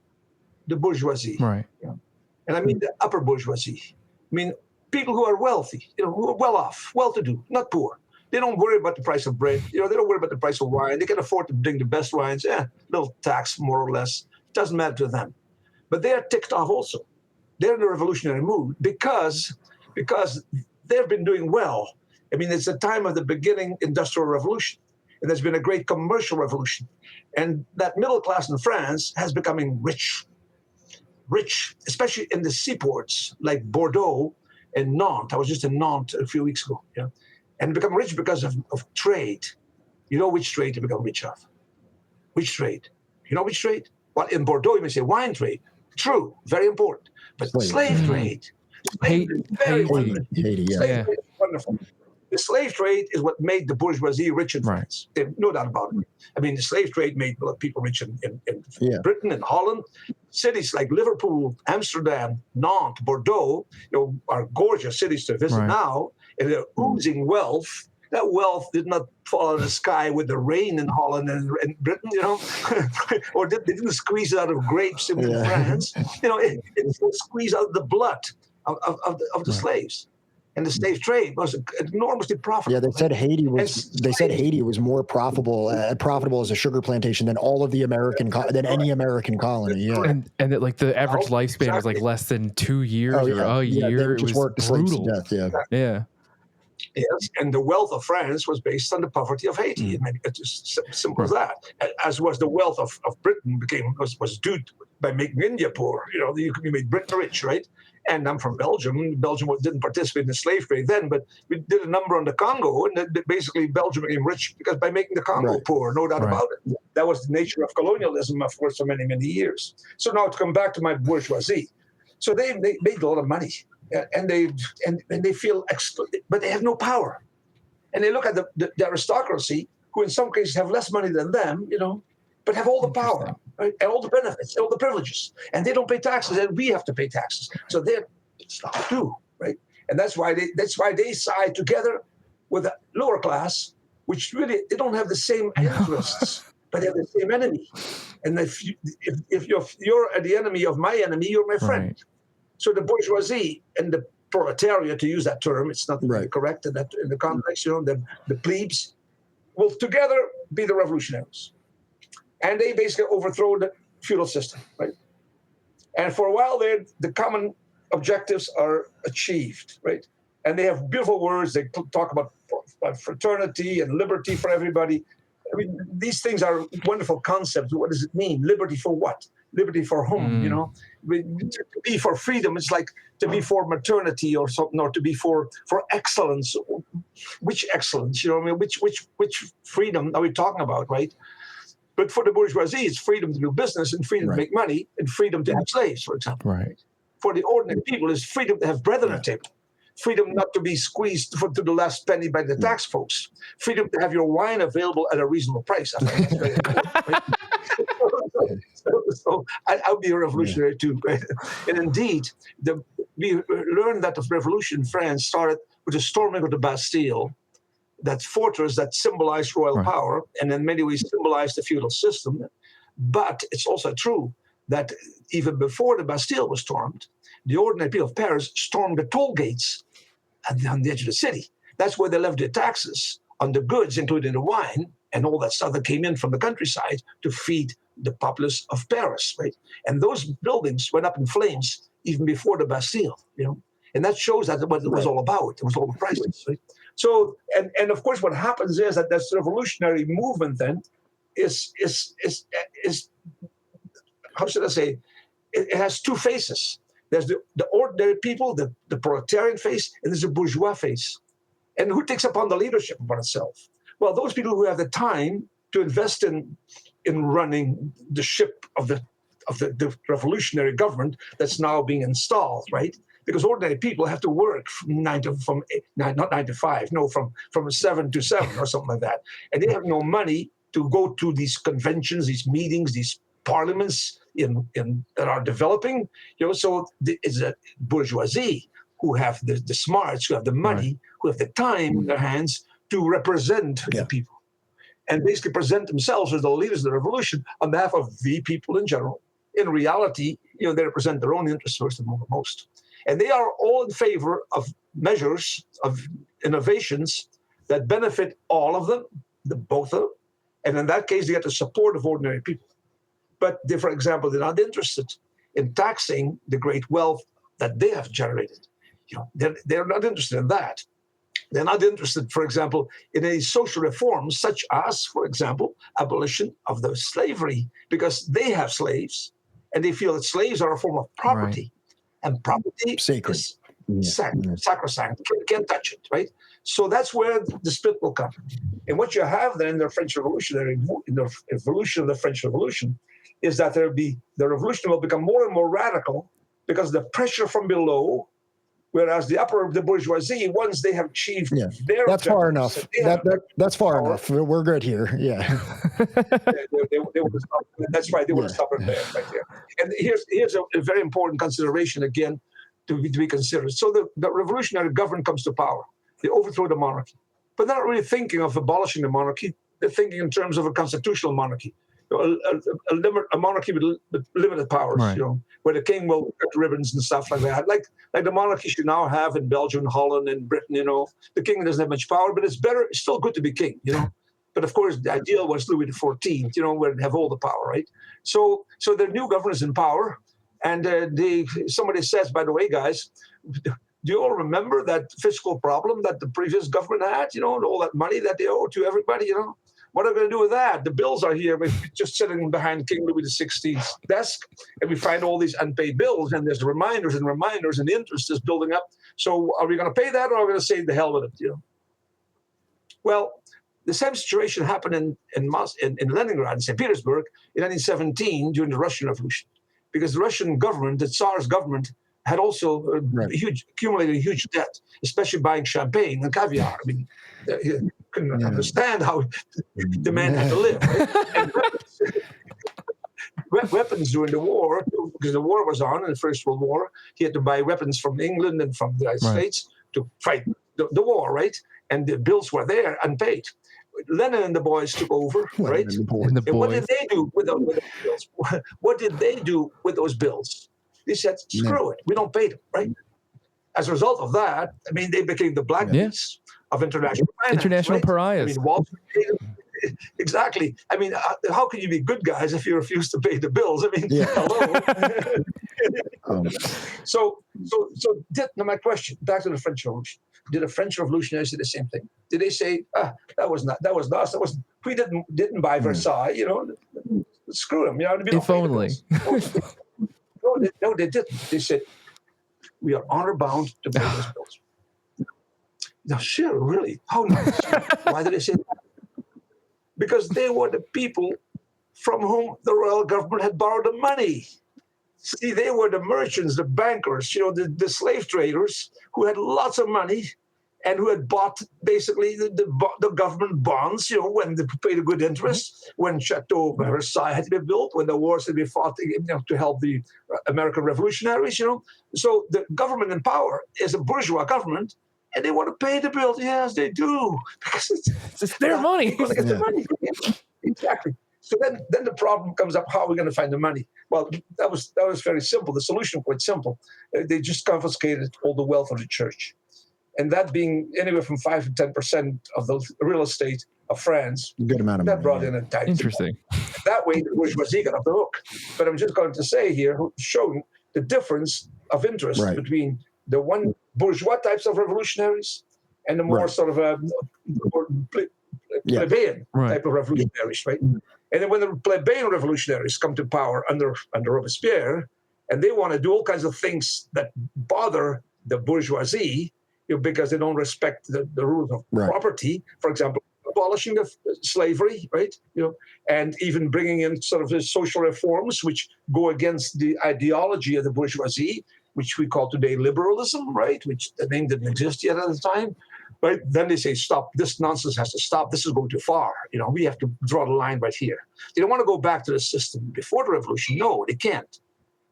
the bourgeoisie. Right. And I mean the upper bourgeoisie. I mean people who are wealthy, who are well off, well-to-do, not poor. They don't worry about the price of bread. They don't worry about the price of wine. They can afford to drink the best wines. Little tax, more or less. It doesn't matter to them. But they are ticked off also. They're in a revolutionary mood because they've been doing well. I mean, it's the time of the beginning industrial revolution. And there's been a great commercial revolution. And that middle class in France has becoming rich, especially in the seaports like Bordeaux and Nantes. I was just in Nantes a few weeks ago. And become rich because of trade. You know which trade to become rich of? Which trade? You know which trade? Well, in Bordeaux, you may say wine trade. True, very important. But slave trade. Slave trade is very wonderful. Slave trade is wonderful. The slave trade is what made the bourgeoisie rich in France. There's no doubt about it. I mean, the slave trade made people rich in Britain and Holland. Cities like Liverpool, Amsterdam, Nantes, Bordeaux, are gorgeous cities to visit now. And they're oozing wealth. That wealth did not fall out of the sky with the rain in Holland and Britain, or they didn't squeeze it out of grapes in France. It squeezed out the blood of the slaves. And the slave trade was enormously profitable. Yeah, they said Haiti was more profitable as a sugar plantation than all of the any American colony. Yeah, and that like the average lifespan was like less than 2 years or a year. It was brutal. To death, yeah. Yes, and the wealth of France was based on the poverty of Haiti. It's just simple as that. As was the wealth of Britain was due by making India poor. You made Britain rich, right? And I'm from Belgium. Belgium didn't participate in the slave trade then, but we did a number on the Congo, and basically Belgium became rich because by making the Congo poor, no doubt about it. That was the nature of colonialism, of course, for many, many years. So now to come back to my bourgeoisie. So they made a lot of money, and they feel but they have no power. And they look at the aristocracy, who in some cases have less money than them, but have all the power, right? And all the benefits, and all the privileges. And they don't pay taxes, and we have to pay taxes. So they're stuck too, right? And that's why they side together with a lower class, which really, they don't have the same interests, but they have the same enemy. And if you're the enemy of my enemy, you're my friend. Right. So the bourgeoisie and the proletariat, to use that term, it's not Right. correct in the context, the plebes, will together be the revolutionaries. And they basically overthrow the feudal system, right? And for a while there, the common objectives are achieved, right? And they have beautiful words. They talk about fraternity and liberty for everybody. I mean, these things are wonderful concepts. What does it mean? Liberty for what? Liberty for whom? To be for freedom, it's like to be for maternity or something, or to be for excellence. Which excellence? Which freedom are we talking about, right? But for the bourgeoisie, it's freedom to do business and freedom to make money and freedom to have slaves, for example. Right. For the ordinary people, it's freedom to have bread on the table. Freedom not to be squeezed to the last penny by the tax folks. Freedom to have your wine available at a reasonable price. I think that's very important. Right? So I'll be a revolutionary too. Right? And indeed, we learned that the revolution in France started with the storming of the Bastille, that fortress that symbolized royal power and in many ways symbolized the feudal system. But it's also true that even before the Bastille was stormed, the ordinary people of Paris stormed the toll gates on the edge of the city. That's where they levied their taxes on the goods, including the wine and all that stuff that came in from the countryside to feed the populace of Paris, right? And those buildings went up in flames even before the Bastille, And that shows that what it was all about. It was all the prices, right? So, and of course, what happens is that this revolutionary movement then is how should I say? It has two faces. There's the ordinary people, the proletarian face, and there's a bourgeois face. And who takes upon the leadership upon itself? Well, those people who have the time to invest in running the ship of the revolutionary government that's now being installed, right? Because ordinary people have to work from 7 to 7 or something like that. And they have no money to go to these conventions, these meetings, these parliaments that are developing. So it's a bourgeoisie who have the smarts, who have the money, who have the time in their hands to represent the people. And basically present themselves as the leaders of the revolution on behalf of the people in general. In reality, they represent their own interests first and foremost. And they are all in favor of measures, of innovations that benefit all of them, both of them. And in that case, they get the support of ordinary people. But they, for example, they're not interested in taxing the great wealth that they have generated. They're not interested in that. They're not interested, for example, in any social reforms such as, for example, abolition of the slavery, because they have slaves and they feel that slaves are a form of property. And property sacred. is sacrosanct. Can't touch it, right? So that's where the split will come. And what you have then in the French Revolution, in the evolution of the French Revolution, is that the revolution will become more and more radical because the pressure from below. Whereas the bourgeoisie, once they have achieved their that's far enough. That's far power, enough. We're good here. Yeah. they would stop. That's right. They would stop it there, right there. And here's a very important consideration again to be considered. So the revolutionary government comes to power. They overthrow the monarchy, but they're not really thinking of abolishing the monarchy. They're thinking in terms of a constitutional monarchy. A monarchy with limited powers, where the king will cut ribbons and stuff like that, like the monarchies you now have in Belgium, Holland, and Britain. The king doesn't have much power, but it's still good to be king. But of course, the ideal was Louis XIV, where they have all the power, right? So the new government is in power, and somebody says, by the way, guys, do you all remember that fiscal problem that the previous government had? All that money that they owe to everybody, What are we going to do with that? The bills are here. We're just sitting behind King Louis XVI's desk, and we find all these unpaid bills, and there's reminders, and the interest is building up. So are we going to pay that, or are we going to say the hell with it? Well, the same situation happened in Leningrad, in St. Petersburg, in 1917 during the Russian Revolution, because the Russian government, the Tsar's government, had also accumulated a huge debt, especially buying champagne and caviar. I mean, you couldn't understand how the man had to live. Right? And weapons during the war, because the war was on in the First World War, he had to buy weapons from England and from the United States to fight the war, right? And the bills were there unpaid. Lenin and the boys took over, right? And the And what did boys. they do with those bills? What did they do with those bills? They said, screw it, we don't pay them, right? As a result of that, I mean, they became the black beasts of international finance. International right? pariahs. I mean, Wall Street, exactly. I mean, how can you be good guys if you refuse to pay the bills? I mean, hello. Now my question, back to the French Revolution. Did the French revolutionaries do the same thing? Did they say, that was us, we didn't buy Versailles, screw them, we don't If pay the only. bills. No, they didn't. They said, we are honor bound to pay those bills. Now, sure, really, how nice. Why did they say that? Because they were the people from whom the royal government had borrowed the money. See, they were the merchants, the bankers, the slave traders who had lots of money and who had bought basically the government bonds, when they paid a good interest, when Chateau Versailles had to be built, when the wars had to be fought to help the American revolutionaries, So the government in power is a bourgeois government, and they want to pay the bills. Yes, they do. Because it's their money. They're going to get the money. Exactly. So then the problem comes up, how are we going to find the money? Well, that was very simple. The solution quite simple. They just confiscated all the wealth of the church. And that being anywhere from 5 to 10% of the real estate of France, good amount of that money, brought in a tax. Interesting. That way, the bourgeoisie got off the hook. But I'm just going to say here, showing the difference of interest between the one bourgeois types of revolutionaries and the more sort of plebeian type of revolutionaries, right? And then when the plebeian revolutionaries come to power under Robespierre, and they want to do all kinds of things that bother the bourgeoisie, because they don't respect the rules of property, for example, abolishing the slavery, right? And even bringing in sort of the social reforms which go against the ideology of the bourgeoisie, which we call today liberalism, right? Which the name didn't exist yet at the time. Right? Then they say, stop, this nonsense has to stop. This is going too far. We have to draw the line right here. They don't want to go back to the system before the revolution. No, they can't.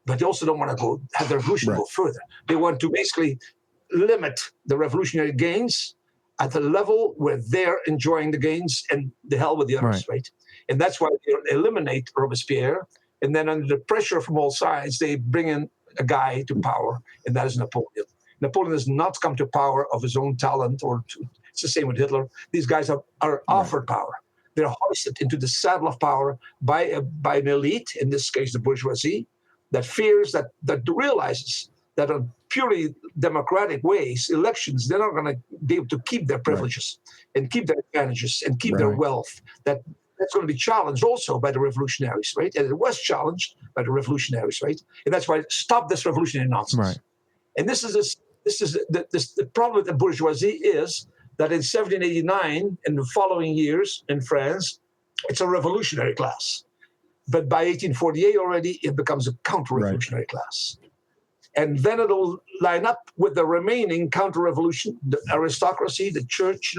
But they also don't want to have the revolution go further. They want to basically limit the revolutionary gains at the level where they're enjoying the gains, and the hell with the others, right? And that's why they eliminate Robespierre. And then under the pressure from all sides, they bring in a guy to power, and that is Napoleon. Napoleon has not come to power of his own talent, it's the same with Hitler. These guys are offered power. They're hoisted into the saddle of power by an elite, in this case the bourgeoisie, that fears that realizes that on purely democratic ways, elections, they're not going to be able to keep their privileges and keep their advantages and keep their wealth. That's going to be challenged also by the revolutionaries, right? And it was challenged by the revolutionaries, right? And that's why stop this revolutionary nonsense. Right. And this is the problem with the bourgeoisie is that in 1789 and the following years in France, it's a revolutionary class. But by 1848 already, it becomes a counter-revolutionary class. And then it'll line up with the remaining counter-revolution, the aristocracy, the church,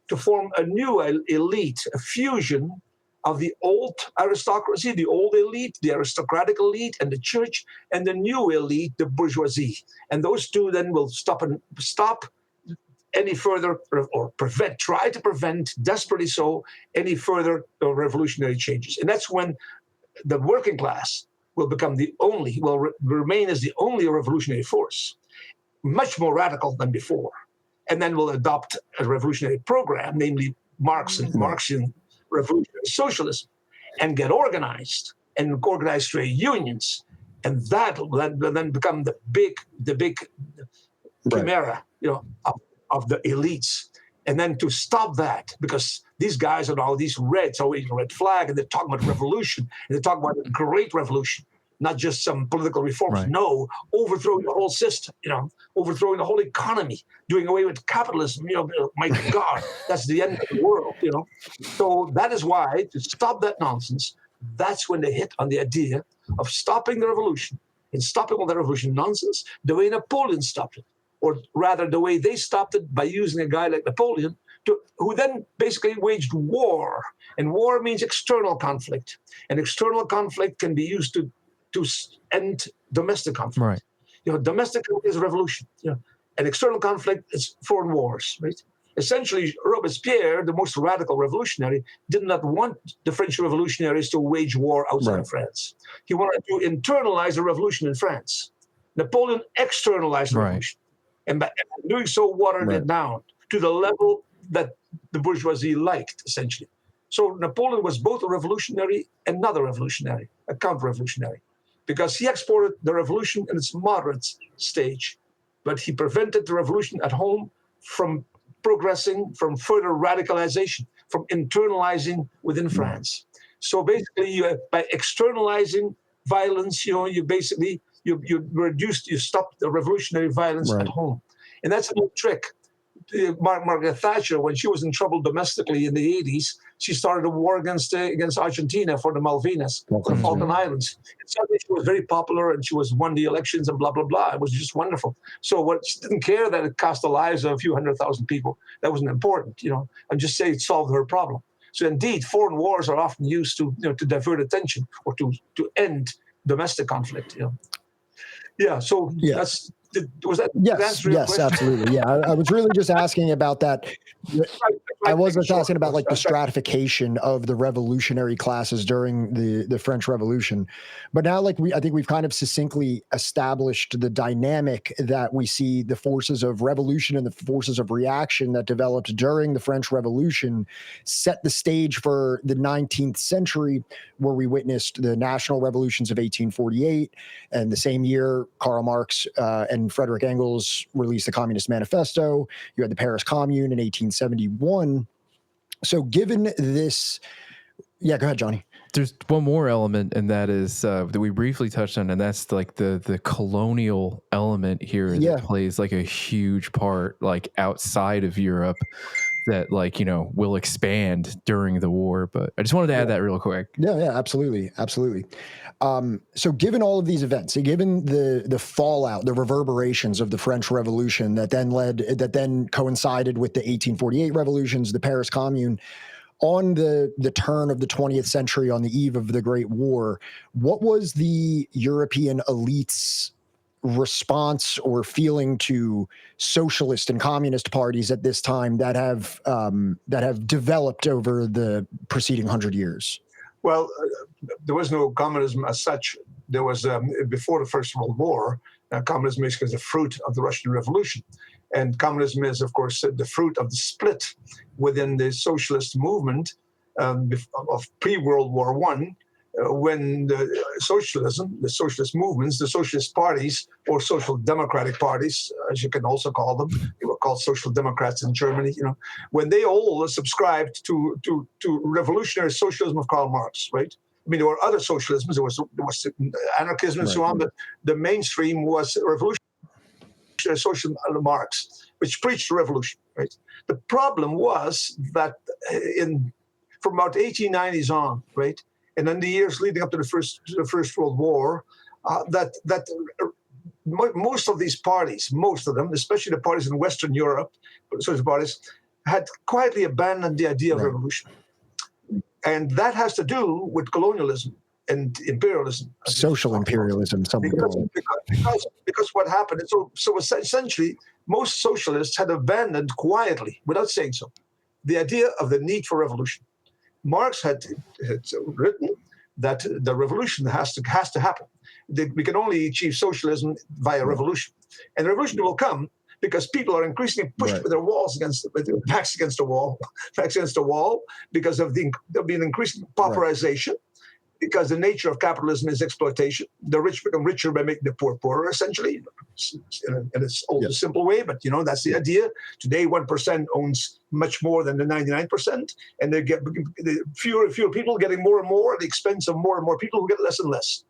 to form a new elite, a fusion of the old aristocracy, the old elite, the aristocratic elite, and the church, and the new elite, the bourgeoisie. And those two then will stop any further, or try to prevent, desperately so, any further revolutionary changes. And that's when the working class will remain as the only revolutionary force, much more radical than before, and then will adopt a revolutionary program, namely Marxian revolutionary socialism, and get organized trade unions, and that will then become the big chimera, of the elites. And then to stop that, because these guys are all these reds, always red flag, and they're talking about revolution, and they're talking about a great revolution, not just some political reforms. Right. No, overthrowing the whole system, overthrowing the whole economy, doing away with capitalism. My God, that's the end of the world. So that is why, to stop that nonsense, that's when they hit on the idea of stopping the revolution, and stopping all the revolution nonsense the way Napoleon stopped it. Or rather, the way they stopped it by using a guy like Napoleon, who then basically waged war. And war means external conflict. And external conflict can be used to end domestic conflict. Right. Domestic conflict is revolution. and external conflict is foreign wars, right? Essentially, Robespierre, the most radical revolutionary, did not want the French revolutionaries to wage war outside of France. He wanted to internalize the revolution in France. Napoleon externalized the revolution, and by doing so, watered it down to the level that the bourgeoisie liked, essentially. So Napoleon was both a revolutionary and not a revolutionary, a counter-revolutionary, because he exported the revolution in its moderate stage, but he prevented the revolution at home from progressing, from further radicalization, from internalizing within France. So basically, by externalizing violence, you basically you stop the revolutionary violence at home, and that's a little trick. Margaret Thatcher, when she was in trouble domestically in the 80s, she started a war against Argentina for the Malvinas, for the Falkland Islands. And suddenly she was very popular and she won the elections and blah, blah, blah. It was just wonderful. So she didn't care that it cost the lives of a few 100,000 people. That wasn't important, I'm just saying it solved her problem. So indeed, foreign wars are often used to divert attention or to end domestic conflict. Yeah. So that's. Was that yes, absolutely. Yeah, I was really just asking about that. I wasn't asking about like the stratification of the revolutionary classes during the French Revolution, but now I think we've kind of succinctly established the dynamic that we see the forces of revolution and the forces of reaction that developed during the French Revolution set the stage for the 19th century, where we witnessed the national revolutions of 1848, and the same year Karl Marx and Frederick Engels released the Communist Manifesto. You had the Paris Commune in 1871. So given this, go ahead, Johnny. There's one more element, and that is that we briefly touched on, and that's like the colonial element here that plays like a huge part, like outside of Europe, that will expand during the war. But I just wanted to add that real quick. Yeah, absolutely. So given all of these events, given the fallout, the reverberations of the French Revolution that then coincided with the 1848 revolutions, the Paris Commune, on the turn of the 20th century, on the eve of the Great War, what was the European elites' response or feeling to socialist and communist parties at this time that have developed over the preceding 100 years? Well, there was no communism as such. There was, before the First World War, communism is the fruit of the Russian Revolution. And communism is, of course, the fruit of the split within the socialist movement of pre-World War I, when the socialist movements, the socialist parties, or social democratic parties, as you can also call them, they were called social democrats in Germany, when they all subscribed to revolutionary socialism of Karl Marx, right? I mean, there were other socialisms, there was anarchism and so on, but the mainstream was revolutionary socialism of Marx, which preached revolution, right? The problem was that from about 1890s on, right, and in the years leading up to the First World War, that most of these parties, most of them, especially the parties in Western Europe, social parties, had quietly abandoned the idea of revolution. And that has to do with colonialism and imperialism. Social imperialism, some would call it. Because what happened, so essentially, most socialists had abandoned quietly, without saying so, the idea of the need for revolution. Marx had written that the revolution has to happen. We can only achieve socialism via revolution. And the revolution will come because people are increasingly pushed with their backs against the wall, because of there'll be an increasing pauperization, because the nature of capitalism is exploitation. The rich become richer by making the poor poorer, essentially, in its old simple way. But that's the idea. Today, 1% owns much more than the 99%, and they get fewer and fewer people getting more and more at the expense of more and more people who get less and less.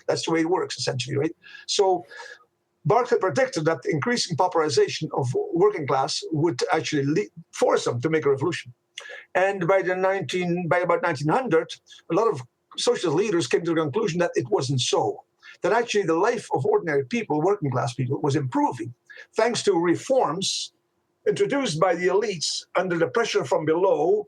That's the way it works, essentially, right? So Marx had predicted that the increasing pauperization of working class would actually force them to make a revolution. And by about 1900, a lot of socialist leaders came to the conclusion that it wasn't so, that actually the life of ordinary people, working class people, was improving thanks to reforms introduced by the elites under the pressure from below,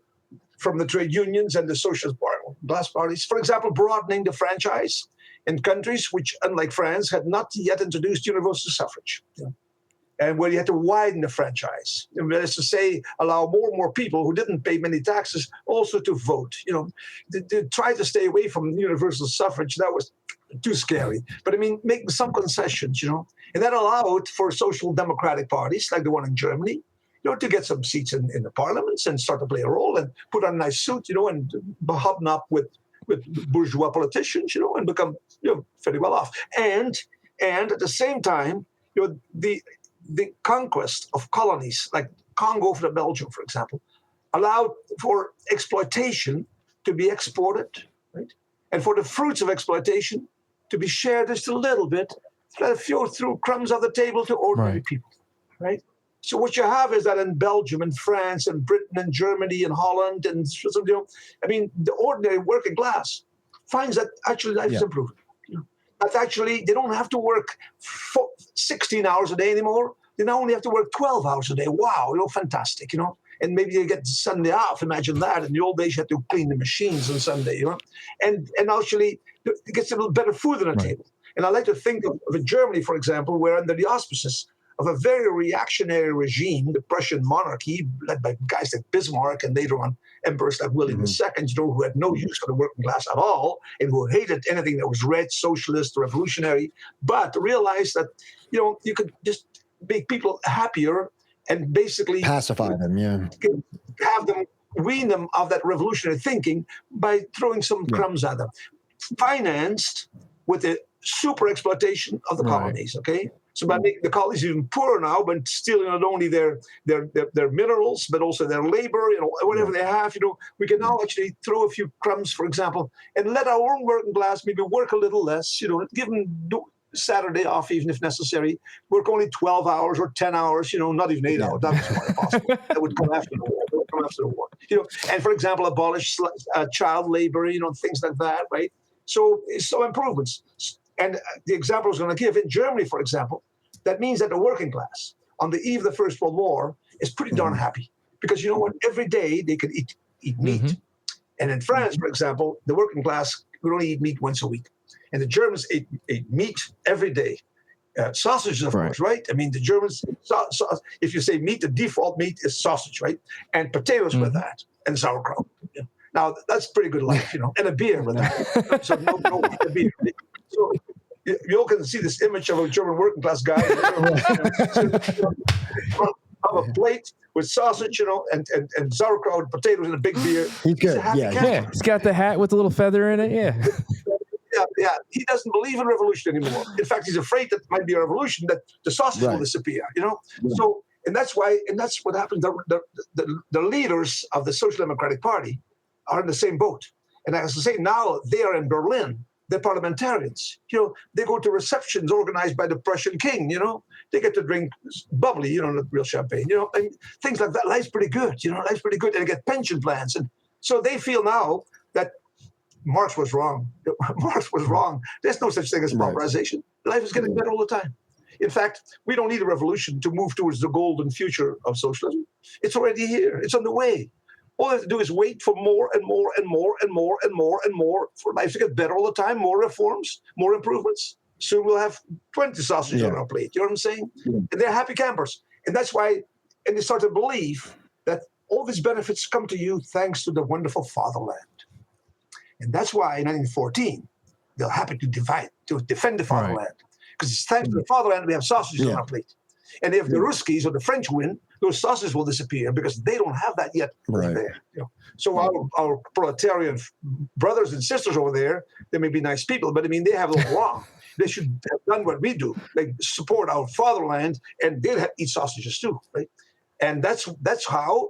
from the trade unions and the socialist class parties. For example, broadening the franchise in countries which, unlike France, had not yet introduced universal suffrage. and where you had to widen the franchise. And that is to say, allow more and more people who didn't pay many taxes also to vote. They tried to stay away from universal suffrage. That was too scary. But I mean, making some concessions, and that allowed for social democratic parties like the one in Germany, to get some seats in the parliaments and start to play a role and put on a nice suit, and hobnob with bourgeois politicians, and become fairly well off. And at the same time, the conquest of colonies like Congo for Belgium, for example, allowed for exploitation to be exported, right? And for the fruits of exploitation to be shared just a little bit, let it flow through crumbs of the table to ordinary people, right? So what you have is that in Belgium and France and Britain and Germany and Holland and the ordinary working class finds that actually life is improving. That actually they don't have to work 16 hours a day anymore. They now only have to work 12 hours a day. Wow, fantastic, And maybe they get Sunday off. Imagine that. In the old days, you had to clean the machines on Sunday, And actually, it gets a little better food on the table. And I like to think of Germany, for example, where under the auspices of a very reactionary regime, the Prussian monarchy, led by guys like Bismarck and later on emperors like William II, who had no use for the working class at all and who hated anything that was red, socialist, revolutionary, but realized that, you could just make people happier and basically pacify them, have them, wean them of that revolutionary thinking by throwing some crumbs at them, financed with the super exploitation of the colonies, okay? So by making the colonies even poorer now, but stealing not only their minerals, but also their labor, whatever they have, we can now actually throw a few crumbs, for example, and let our own working class maybe work a little less, give them Saturday off even if necessary, work only 12 hours or 10 hours, not even 8 hours. That was quite impossible. That would come after the war. And for example, abolish child labor, things like that, right? So improvements. And the example I was going to give, in Germany, for example, that means that the working class on the eve of the First World War is pretty darn happy. Because you know what? Every day they could eat meat. And in France, for example, the working class could only eat meat once a week. And the Germans ate meat every day. Sausages, of course, right? I mean, the Germans, if you say meat, the default meat is sausage, right? And potatoes with that, and sauerkraut. Now, that's pretty good life, and a beer with that. So no beer. So you all can see this image of a German working class guy of a plate with sausage, and sauerkraut, and potatoes, and a big beer. He's good. He's got the hat with the little feather in it. Yeah. He doesn't believe in revolution anymore. In fact, he's afraid that might be a revolution, that the sausage will disappear. So, and that's what happened. The leaders of the Social Democratic Party are in the same boat. And as I say, now they are in Berlin. They're parliamentarians. They go to receptions organized by the Prussian king. They get to drink bubbly, not real champagne. And things like that. Life's pretty good. Life's pretty good. And they get pension plans, and so they feel now that Marx was wrong. Marx was wrong. There's no such thing as pauperization. Life is getting better all the time. In fact, we don't need a revolution to move towards the golden future of socialism. It's already here. It's on the way. All we have to do is wait for more and more and more and more and more and more for life to get better all the time, more reforms, more improvements. Soon we'll have 20 sausages on our plate. You know what I'm saying? And they're happy campers. And that's why, and they start to believe that all these benefits come to you thanks to the wonderful fatherland. And that's why in 1914, they're happy to defend the fatherland. Because it's thanks to the fatherland we have sausages on our plate. And if the Ruskies or the French win, those sausages will disappear because they don't have that yet over there. So our proletarian brothers and sisters over there, they may be nice people, but I mean, they have it wrong. They should have done what we do. They support our fatherland, and they'll eat sausages too, right? And that's how,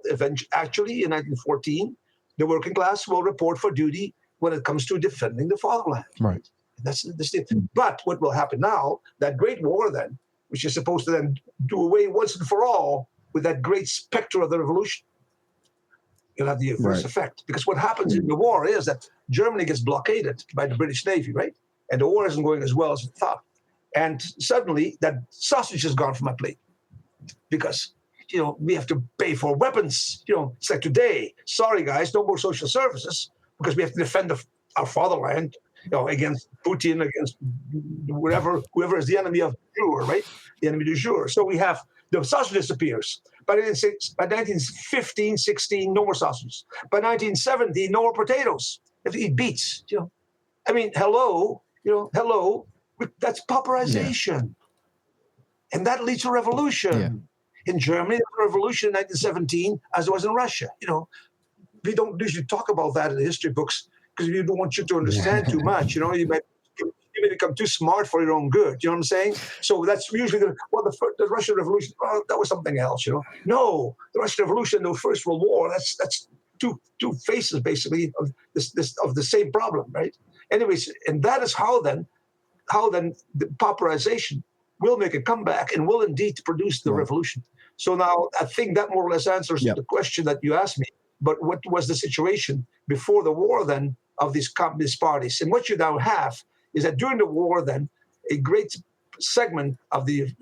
actually, in 1914, the working class will report for duty when it comes to defending the fatherland. Right. That's the thing. But what will happen now, that great war then, which is supposed to then do away once and for all with that great specter of the revolution, you'll have the reverse effect. Because what happens in the war is that Germany gets blockaded by the British Navy, right? And the war isn't going as well as it thought. And suddenly that sausage is gone from my plate because, we have to pay for weapons. It's like today, sorry guys, no more social services because we have to defend our fatherland, against Putin, against whoever is the enemy of du jour, right? The enemy du jour. So we have The sausage disappears. By 1915, 16, no more sausages. By 1970, no more potatoes. If you eat beets, I mean, hello, that's pauperization. And that leads to revolution. In Germany, there was a revolution in 1917, as it was in Russia. We don't usually talk about that in the history books because we don't want you to understand too much. You may become too smart for your own good. You know what I'm saying? So that's usually the Russian Revolution. Oh, that was something else. No, the Russian Revolution, the First World War. That's two faces basically of the same problem, right? Anyways, and that is how then the pauperization will make a comeback and will indeed produce the revolution. So now I think that more or less answers the question that you asked me. But what was the situation before the war then of these communist parties? And what you now have is that during the war then, a great segment of the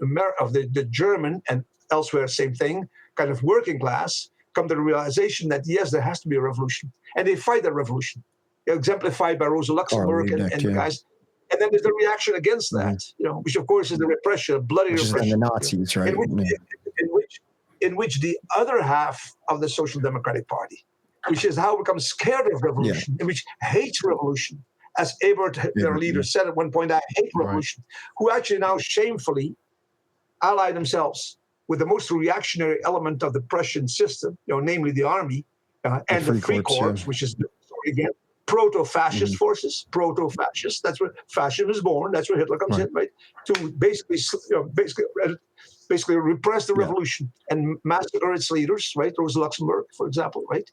German and elsewhere, same thing, kind of working class, come to the realization that, yes, there has to be a revolution. And they fight that revolution, exemplified by Rosa Luxemburg and the guys. And then there's the reaction against that, which of course is the repression, bloody repression. And the Nazis, right? In which the other half of the Social Democratic Party, which is how it becomes scared of revolution, and which hates revolution, as Ebert, their leader, said at one point, I hate revolution, who actually now shamefully ally themselves with the most reactionary element of the Prussian system, namely the army and the Free Corps, which is, again, proto-fascist forces, proto-fascist. That's where fascism is born. That's where Hitler comes in, right? To basically repress the revolution and massacre its leaders, right? Rosa Luxemburg, for example, right?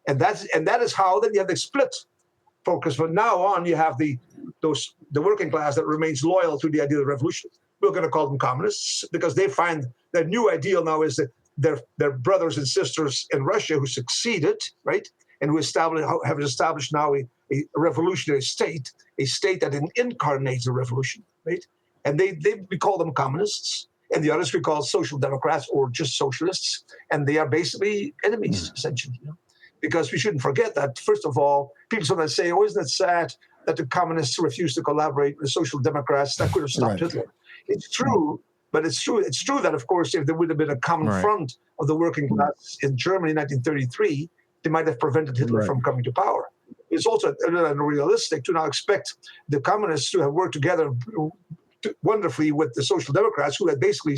And that is how then you have the split focus. From now on, you have the working class that remains loyal to the idea of revolution. We're going to call them communists because they find their new ideal now is that their brothers and sisters in Russia who succeeded, right? And who have established now a revolutionary state, a state that incarnates a revolution, right? And we call them communists, and the others we call social democrats or just socialists, and they are basically enemies, essentially. Because we shouldn't forget that, first of all, people sometimes say, oh, isn't it sad that the communists refused to collaborate with the social democrats? That could have stopped Hitler. It's true, but it's true that, of course, if there would have been a common front of the working class in Germany in 1933, they might have prevented Hitler from coming to power. It's also unrealistic to now expect the communists to have worked together wonderfully with the social democrats who had basically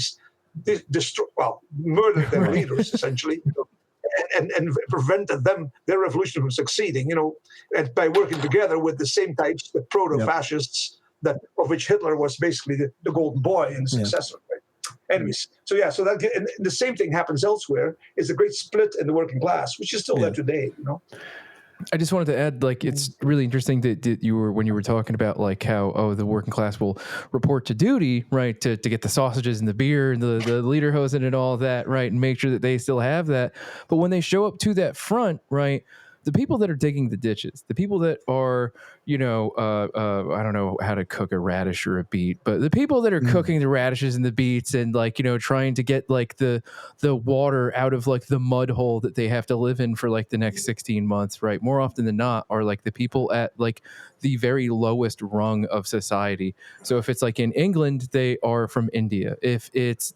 murdered their leaders, essentially, and prevented their revolution from succeeding, and by working together with the same types, the proto-fascists, of which Hitler was basically the golden boy and the successor. Right? Anyways, so that and the same thing happens elsewhere. Is a great split in the working class, which is still there today. I just wanted to add, it's really interesting that when you were talking about how the working class will report to duty, right, to get the sausages and the beer and the lederhosen and all that, right, and make sure that they still have that. But when they show up to that front, right, the people that are digging the ditches, the people that are, I don't know how to cook a radish or a beet, but the people that are cooking the radishes and the beets and trying to get the water out of the mud hole that they have to live in for the next 16 months, right? More often than not are the people at the very lowest rung of society. So if it's in England, they are from India. If it's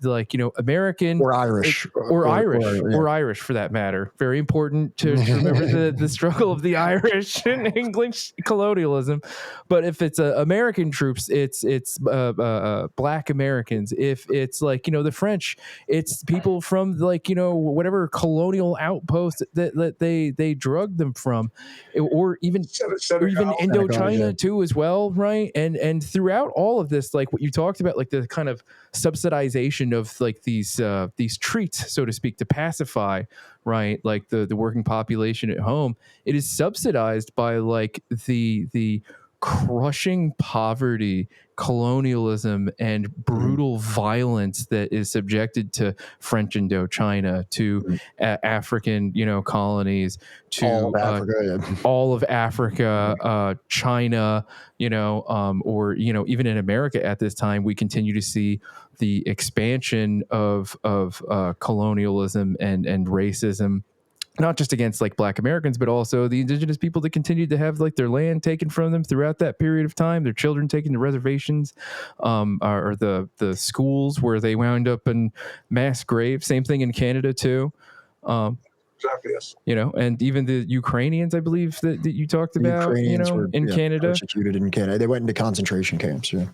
American or Irish or Irish for that matter, very important to remember the struggle of the Irish in English colonialism. But if it's American troops, it's Black Americans. If it's the French, it's people from whatever colonial outpost that they drugged them from, or even Indochina too as well, right? And throughout all of this, what you talked about, the kind of subsidization of these treats, so to speak, to pacify, right, the working population at home, it is subsidized by the crushing poverty, colonialism, and brutal violence that is subjected to French Indochina, to African, colonies, to all of Africa, China, or even in America at this time, we continue to see the expansion of colonialism and racism not just against like Black Americans, but also the indigenous people that continued to have like their land taken from them throughout that period of time, their children taken to reservations, or the schools where they wound up in mass graves. Same thing in Canada too. Exactly, yes. You know, and even the Ukrainians, I believe that you talked about, Ukrainians were, in Canada. Persecuted in Canada. They went into concentration camps, yeah.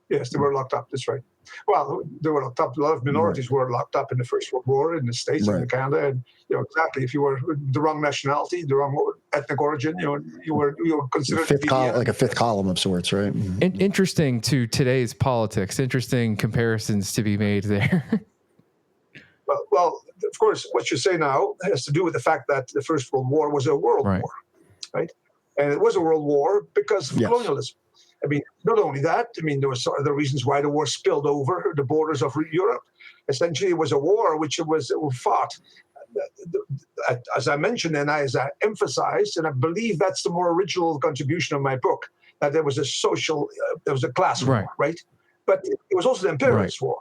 Yes, they were locked up. That's right. Well, they were locked up. A lot of minorities were locked up in the First World War in the States and in Canada. And exactly, if you were the wrong nationality, the wrong ethnic origin, you were considered like a fifth column of sorts, right? Interesting to today's politics. Interesting comparisons to be made there. Well, of course, what you say now has to do with the fact that the First World War was a world war, right? And it was a world war because of colonialism. I mean, not only that, I mean, there were other reasons why the war spilled over the borders of Europe. Essentially, it was a war which was fought, as I mentioned and as I emphasized, and I believe that's the more original contribution of my book, that there was a class war, right? But it was also the imperialist war.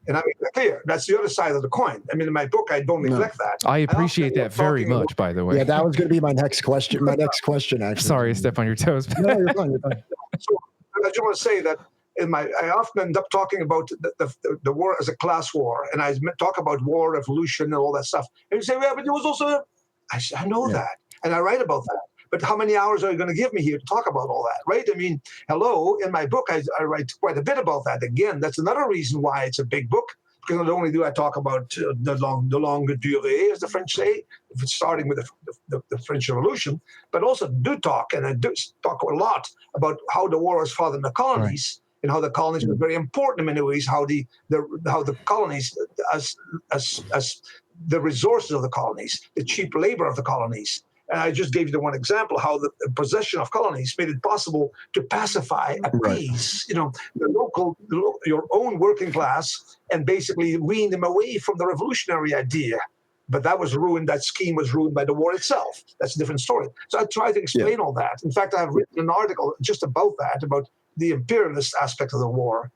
And I make that clear. That's the other side of the coin. I mean, in my book, I don't neglect that. I appreciate that very much, by the way. Yeah, that was going to be my next question. Actually. Sorry to step on your toes. No, you're fine. You're fine. So I just want to say that I often end up talking about the war as a class war, and I talk about war, revolution, and all that stuff. And you say, well, but there was also, I know that, and I write about that. But how many hours are you going to give me here to talk about all that, right? I mean, hello, in my book, I write quite a bit about that. Again, that's another reason why it's a big book, because not only do I talk about the longue durée, as the French say, starting with the French Revolution, but also do talk, and I do talk a lot about how the war was fought in the colonies, and how the colonies were very important in many ways, how the colonies, as the resources of the colonies, the cheap labor of the colonies. And I just gave you the one example, how the possession of colonies made it possible to pacify, appease, your own working class, and basically wean them away from the revolutionary idea. But that was ruined. That scheme was ruined by the war itself. That's a different story. So I try to explain all that. In fact, I have written an article just about that, about the imperialist aspect of the war.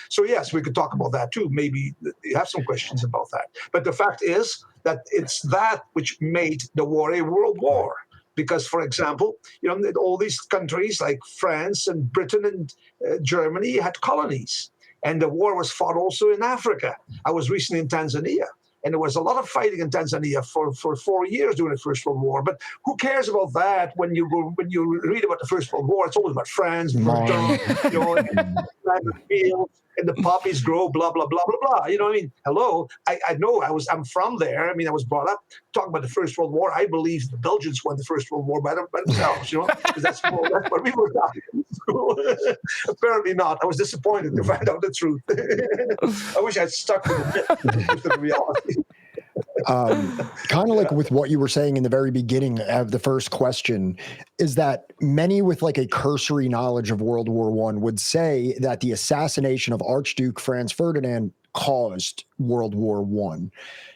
So yes, we could talk about that too. Maybe you have some questions about that. But the fact is that it's that which made the war a world war. Because, for example, all these countries like France and Britain and Germany had colonies. And the war was fought also in Africa. I was recently in Tanzania. And there was a lot of fighting in Tanzania for 4 years during the First World War. But who cares about that when you read about the First World War? It's always about France, Verdun, and the poppies grow, blah, blah, blah, blah, blah. You know what I mean? Hello, I know I'm from there. I mean, I was brought up talking about the First World War. I believe the Belgians won the First World War by themselves, because that's what we were talking. Apparently not. I was disappointed to find out the truth. I wish I'd stuck with the reality. Kind of like with what you were saying in the very beginning of the first question, is that many with like a cursory knowledge of World War I would say that the assassination of Archduke Franz Ferdinand caused World War I.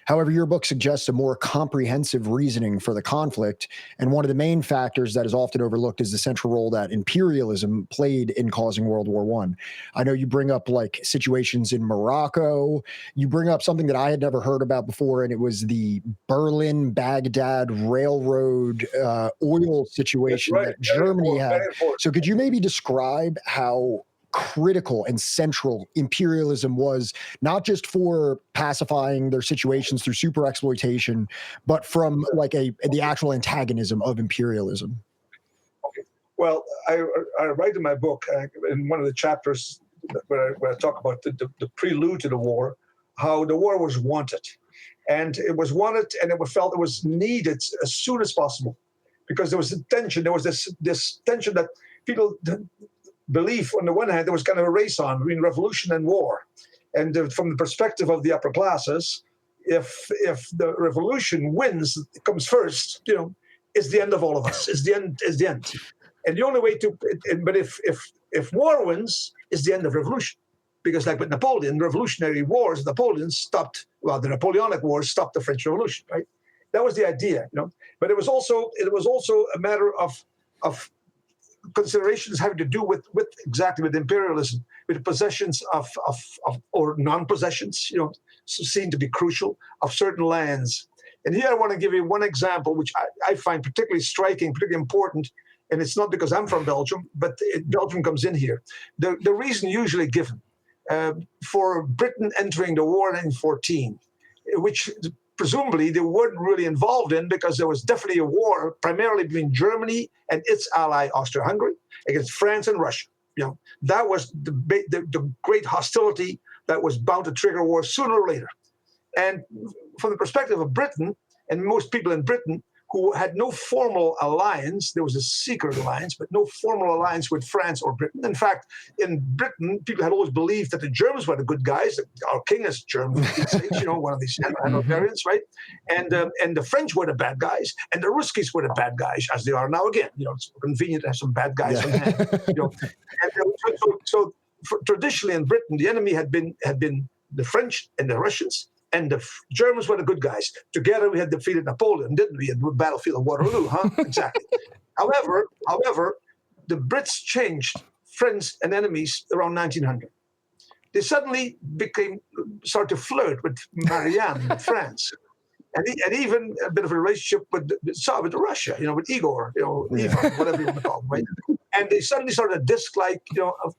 However, your book suggests a more comprehensive reasoning for the conflict, and one of the main factors that is often overlooked is the central role that imperialism played in causing World War I. I know you bring up like situations in Morocco. You bring up something that I had never heard about before, and it was the Berlin-Baghdad railroad oil situation that Germany had. So could you maybe describe how critical and central imperialism was, not just for pacifying their situations through super exploitation, but from like the actual antagonism of imperialism? Okay. Well, I write in my book, in one of the chapters where I talk about the prelude to the war, how the war was wanted. And it was wanted, and it was felt it was needed as soon as possible, because there was a tension. There was this tension that people believe, on the one hand, there was kind of a race on between revolution and war. And from the perspective of the upper classes, if the revolution wins, it comes first, it's the end of all of us. It's the end. And the only way but if war wins, it's the end of revolution. Because like with Napoleon, revolutionary wars, the Napoleonic Wars stopped the French Revolution, right? That was the idea, But it was also a matter of considerations having to do with imperialism, with the possessions of or non-possessions, seen to be crucial, of certain lands. And here I want to give you one example, which I find particularly striking, particularly important. And it's not because I'm from Belgium, but Belgium comes in here. The reason usually given for Britain entering the war in 1914, which presumably they weren't really involved in, because there was definitely a war primarily between Germany and its ally Austria-Hungary against France and Russia. That was the great hostility that was bound to trigger war sooner or later. And from the perspective of Britain, and most people in Britain who had no formal alliance, there was a secret alliance, but no formal alliance with France or Britain. In fact, in Britain, people had always believed that the Germans were the good guys. Our king is German, one of these variants, right? And the French were the bad guys, and the Ruskies were the bad guys, as they are now again. It's convenient to have some bad guys on hand. So traditionally in Britain, the enemy had been the French and the Russians, and the Germans were the good guys. Together we had defeated Napoleon, didn't we? At the battlefield of Waterloo, huh? Exactly. However, the Brits changed friends and enemies around 1900. They suddenly started to flirt with Marianne in France. And even a bit of a relationship with Russia, with Igor, Ivan, whatever you want to call him, right? And they suddenly started to dislike,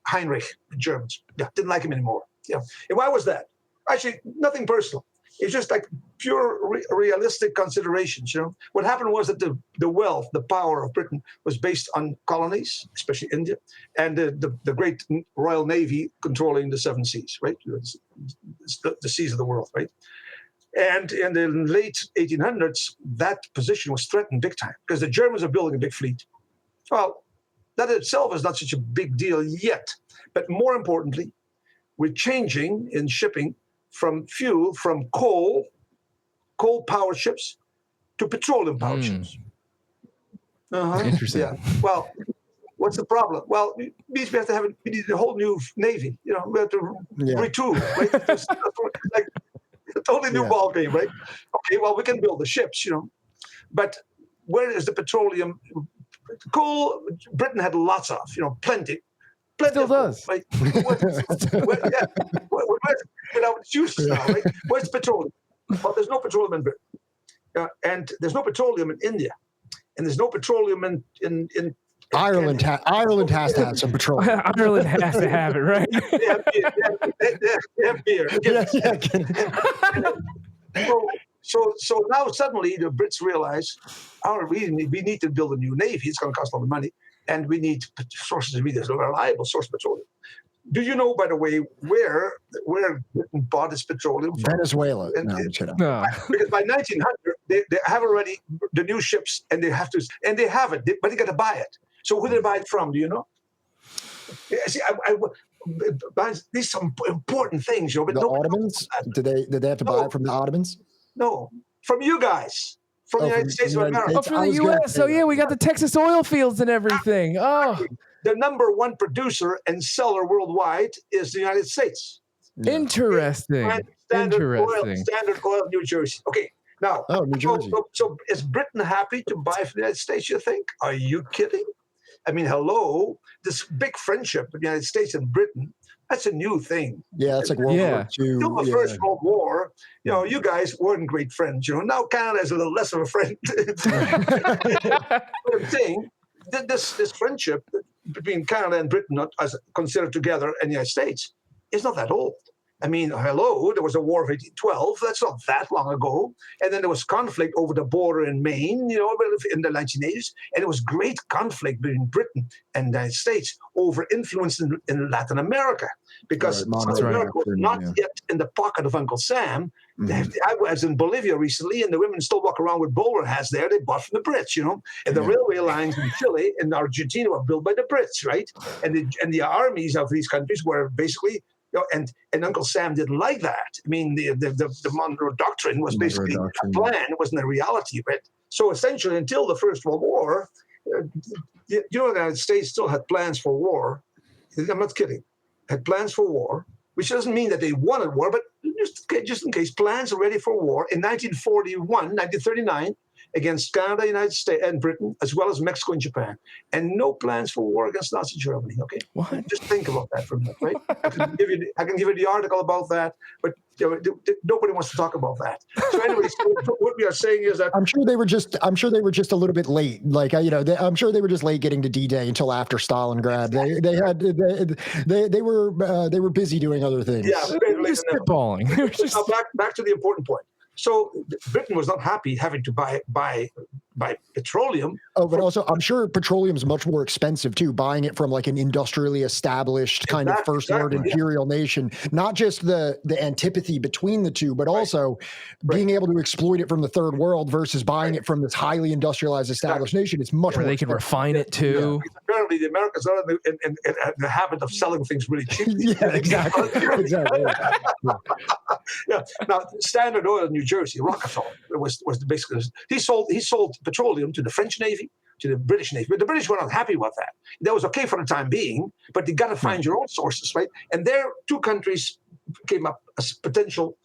Heinrich, the Germans. Yeah, didn't like him anymore. And why was that? Actually, nothing personal. It's just like pure realistic considerations. What happened was that the wealth, the power of Britain was based on colonies, especially India, and the great Royal Navy controlling the 7 seas, right? The seas of the world, right? And in the late 1800s, that position was threatened big time because the Germans are building a big fleet. Well, that itself is not such a big deal yet. But more importantly, we're changing in shipping from coal-powered ships to petroleum-powered ships. Interesting. Yeah. Well, what's the problem? Well, it means we need a whole new navy. We have to retool, right? Like a totally new ball game, right? Okay, well, we can build the ships, but where is the petroleum? Coal, Britain had lots of, plenty. Still does. Right? Without its use now, right? Where's petroleum? Well, there's no petroleum in Britain. And there's no petroleum in India. And there's no petroleum in Ireland. Ireland has to have some petroleum. Ireland has to have it, right? They have beer. So now suddenly the Brits realize, we need to build a new navy. It's going to cost a lot of money. And we need sources of a reliable source of petroleum. Do you know, by the way, where Britain bought its petroleum from? Venezuela. Because by 1900, they have already the new ships, and they have it, but they got to buy it. So who did they buy it from? Do you know? See, these are some important things, but the Ottomans? Did they have to buy it from the Ottomans? No, from you guys. From the United States of America. Oh, from the U.S. So, we got the Texas oil fields and everything. Oh. The number one producer and seller worldwide is the United States. Interesting. Standard Oil, New Jersey. Okay, now, New Jersey. So is Britain happy to buy from the United States, you think? Are you kidding? I mean, hello, this big friendship with the United States and Britain, that's a new thing. Yeah, it's like World War II. Till the First World War, you guys weren't great friends. Now Canada is a little less of a friend. But I'm saying, this friendship between Canada and Britain, not as considered together in the United States, is not that old. I mean, hello, there was a war of 1812. That's not that long ago. And then there was conflict over the border in Maine, in the 1980s. And there was great conflict between Britain and the United States over influence in Latin America. Because South America was not yet in the pocket of Uncle Sam. I was in Bolivia recently, and the women still walk around with bowler hats there. They bought from the Brits, And the railway lines in Chile and Argentina were built by the Brits, right? And the armies of these countries were basically... and Uncle Sam didn't like that. I mean, the Monroe Doctrine was basically a plan. It wasn't a reality, right? So essentially, until the First World War, the United States still had plans for war. I'm not kidding. Had plans for war, which doesn't mean that they wanted war, but just in case, plans are ready for war. In 1939, against Canada, United States, and Britain, as well as Mexico and Japan, and no plans for war against Nazi Germany. Okay, What? Just think about that for a minute, right? I can give you the article about that, but nobody wants to talk about that. So anyway, what we are saying is that I'm sure they were just a little bit late. Like I'm sure they were just late getting to D-Day until after Stalingrad. They were busy doing other things. Yeah, Just spitballing. Now back to the important point. So Britain was not happy having to buy petroleum. Oh, but also I'm sure petroleum is much more expensive too. Buying it from like an industrially established kind of first world imperial nation, not just the antipathy between the two, but also being able to exploit it from the third world versus buying it from this highly industrialized established nation. It's much more. They can refine it too. Yeah. Apparently, the Americans are in the habit of selling things really cheap. Yeah, exactly. Yeah. Now, Standard Oil in New Jersey, Rockefeller was basically he sold petroleum to the French Navy, to the British Navy, but the British were not happy about that. That was okay for the time being, but you got to find your own sources, right? And there, two countries came up as potential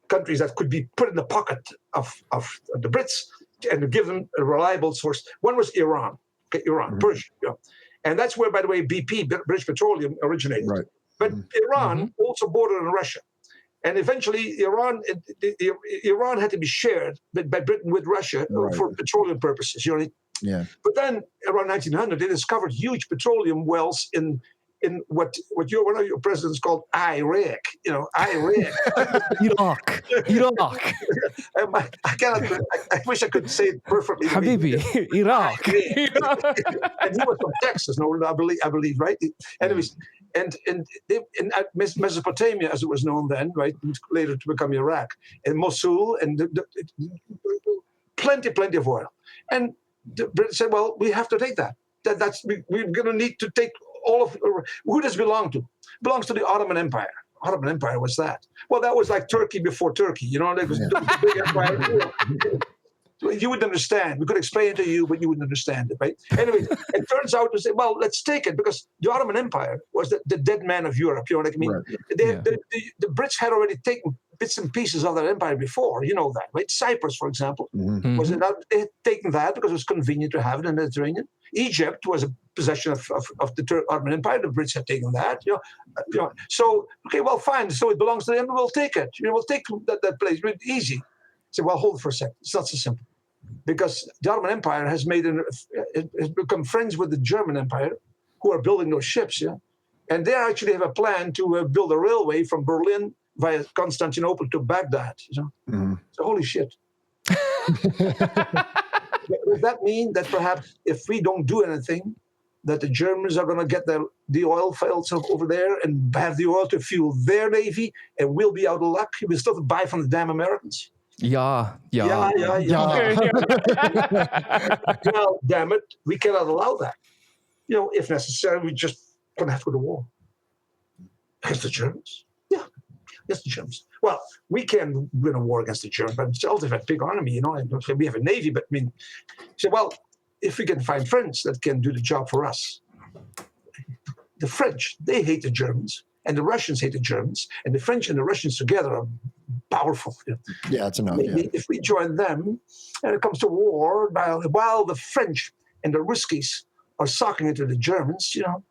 countries that could be put in the pocket of the Brits and give them a reliable source. One was Iran, Persia, and that's where, by the way, BP, British Petroleum, originated. Right. But Iran also bordered on Russia. And eventually, Iran had to be shared by Britain with Russia for petroleum purposes. You know. Yeah. But then, around 1900, they discovered huge petroleum wells in what one of your presidents called Iraq. You know, Iraq. Iraq. I cannot. I wish I could say it perfectly. Habibi, Iraq. And he was from Texas, I believe, right? Anyways. And Mesopotamia, as it was known then, right, later to become Iraq, and Mosul, and plenty of oil. And the British said, well, we have to take that. We're going to need to take all of. Who does it belong to? It belongs to the Ottoman Empire. Ottoman Empire, what's that? Well, that was like Turkey before Turkey. You know, it was the big empire. You wouldn't understand. We could explain it to you, but you wouldn't understand it, right? Anyway, it turns out to say, well, let's take it, because the Ottoman Empire was the dead man of Europe. You know what I mean? Right. The Brits had already taken bits and pieces of that empire before. You know that, right? Cyprus, for example, they had taken that because it was convenient to have it in the Mediterranean. Egypt was a possession of the Ottoman Empire. The Brits had taken that. You know. So okay, well, fine. So it belongs to them. We'll take it. We'll take that place. Easy. So well, hold it for a second. It's not so simple. Because the Ottoman Empire has become friends with the German Empire, who are building those ships, and they actually have a plan to build a railway from Berlin via Constantinople to Baghdad. So holy shit. Does that mean that perhaps if we don't do anything, that the Germans are going to get the oil fields over there and have the oil to fuel their navy, and we'll be out of luck? We'll still have to buy from the damn Americans. Yeah. Well, damn it, we cannot allow that. You know, if necessary, we just gonna have to go to war against the Germans. Yeah, against the Germans. Well, we can win a war against the Germans, but it's also a big army, you know. And we have a navy, but I mean, so well, if we can find friends that can do the job for us, the French, they hate the Germans, and the Russians hate the Germans, and the French and the Russians together are powerful. Yeah, that's enough. If we join them, and it comes to war, while the French and the Ruskies are socking into the Germans, you know,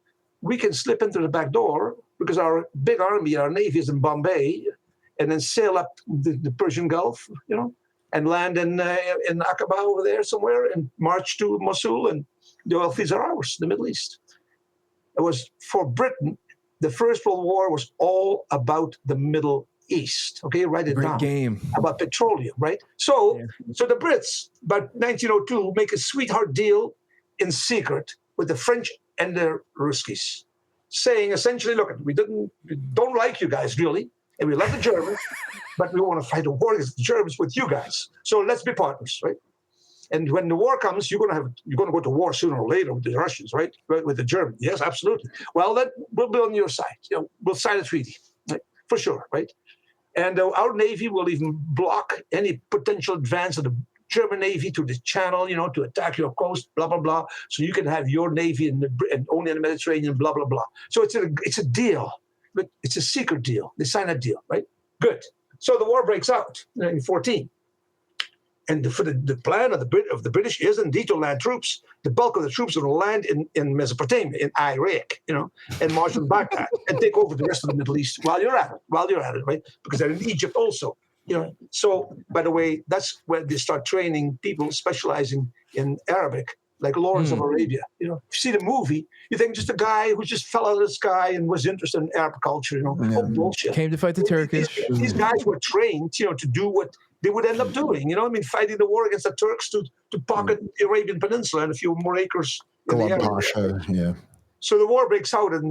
we can slip into the back door because our big army, our navy is in Bombay, and then sail up the Persian Gulf, you know, and land in Aqaba over there somewhere, and march to Mosul, and the oil fields are ours, the Middle East. It was for Britain. The First World War was all about the Middle East. Okay, write it down. Great game. About petroleum, right? So the Brits, by 1902, make a sweetheart deal in secret with the French and the Ruskies, saying essentially, look, we don't like you guys really, and we love the Germans, but we want to fight a war against the Germans with you guys. So let's be partners, right? And when the war comes, you're going to go to war sooner or later with the Russians, right? With the Germans. Yes, absolutely. Well, then we'll be on your side. You know, we'll sign a treaty, right? For sure, right? And our Navy will even block any potential advance of the German Navy to the Channel, you know, to attack your coast, blah, blah, blah. So you can have your Navy and only in the Mediterranean, blah, blah, blah. So it's a deal, but it's a secret deal. They sign a deal, right? Good. So the war breaks out in 1914. And for the plan of the British is indeed to land troops. The bulk of the troops will land in Mesopotamia, in Iraq, and march them back and take over the rest of the Middle East while you're at it, right? Because they're in Egypt also, So, by the way, that's where they start training people specializing in Arabic, like Lawrence of Arabia. If you see the movie, you think just a guy who just fell out of the sky and was interested in Arab culture, Oh, bullshit. Came to fight the Turkish. These guys were trained, to do what they would end up doing, fighting the war against the Turks to pocket the Arabian Peninsula and a few more acres. Pasha, yeah. So the war breaks out in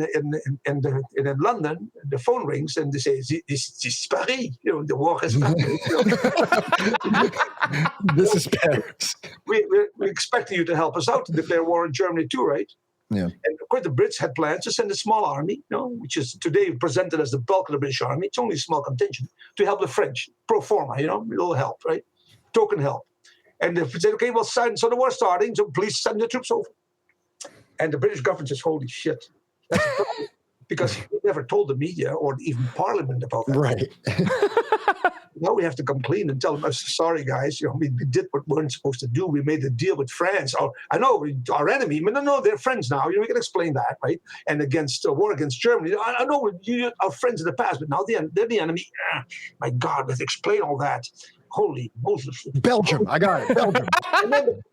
London. The phone rings and they say, "This is Paris." The war is Paris. This is Paris. We're expecting you to help us out to declare war on Germany too, right? Yeah. And of course, the Brits had plans to send a small army, which is today presented as the bulk of the British army. It's only a small contingent to help the French, pro forma, a little help, right? Token help. And they said, okay, well, so the war's starting, so please send the troops over. And the British government says, holy shit. That's a problem. Because we never told the media or even Parliament about that. Right. Now we have to come clean and tell them, sorry, guys, we did what we weren't supposed to do. We made a deal with France. I know our enemy, but no, they're friends now. We can explain that, right? And against war against Germany. I know you are friends in the past, but now they're the enemy. My God, let's explain all that. Holy Moses. Belgium, I got it. Belgium.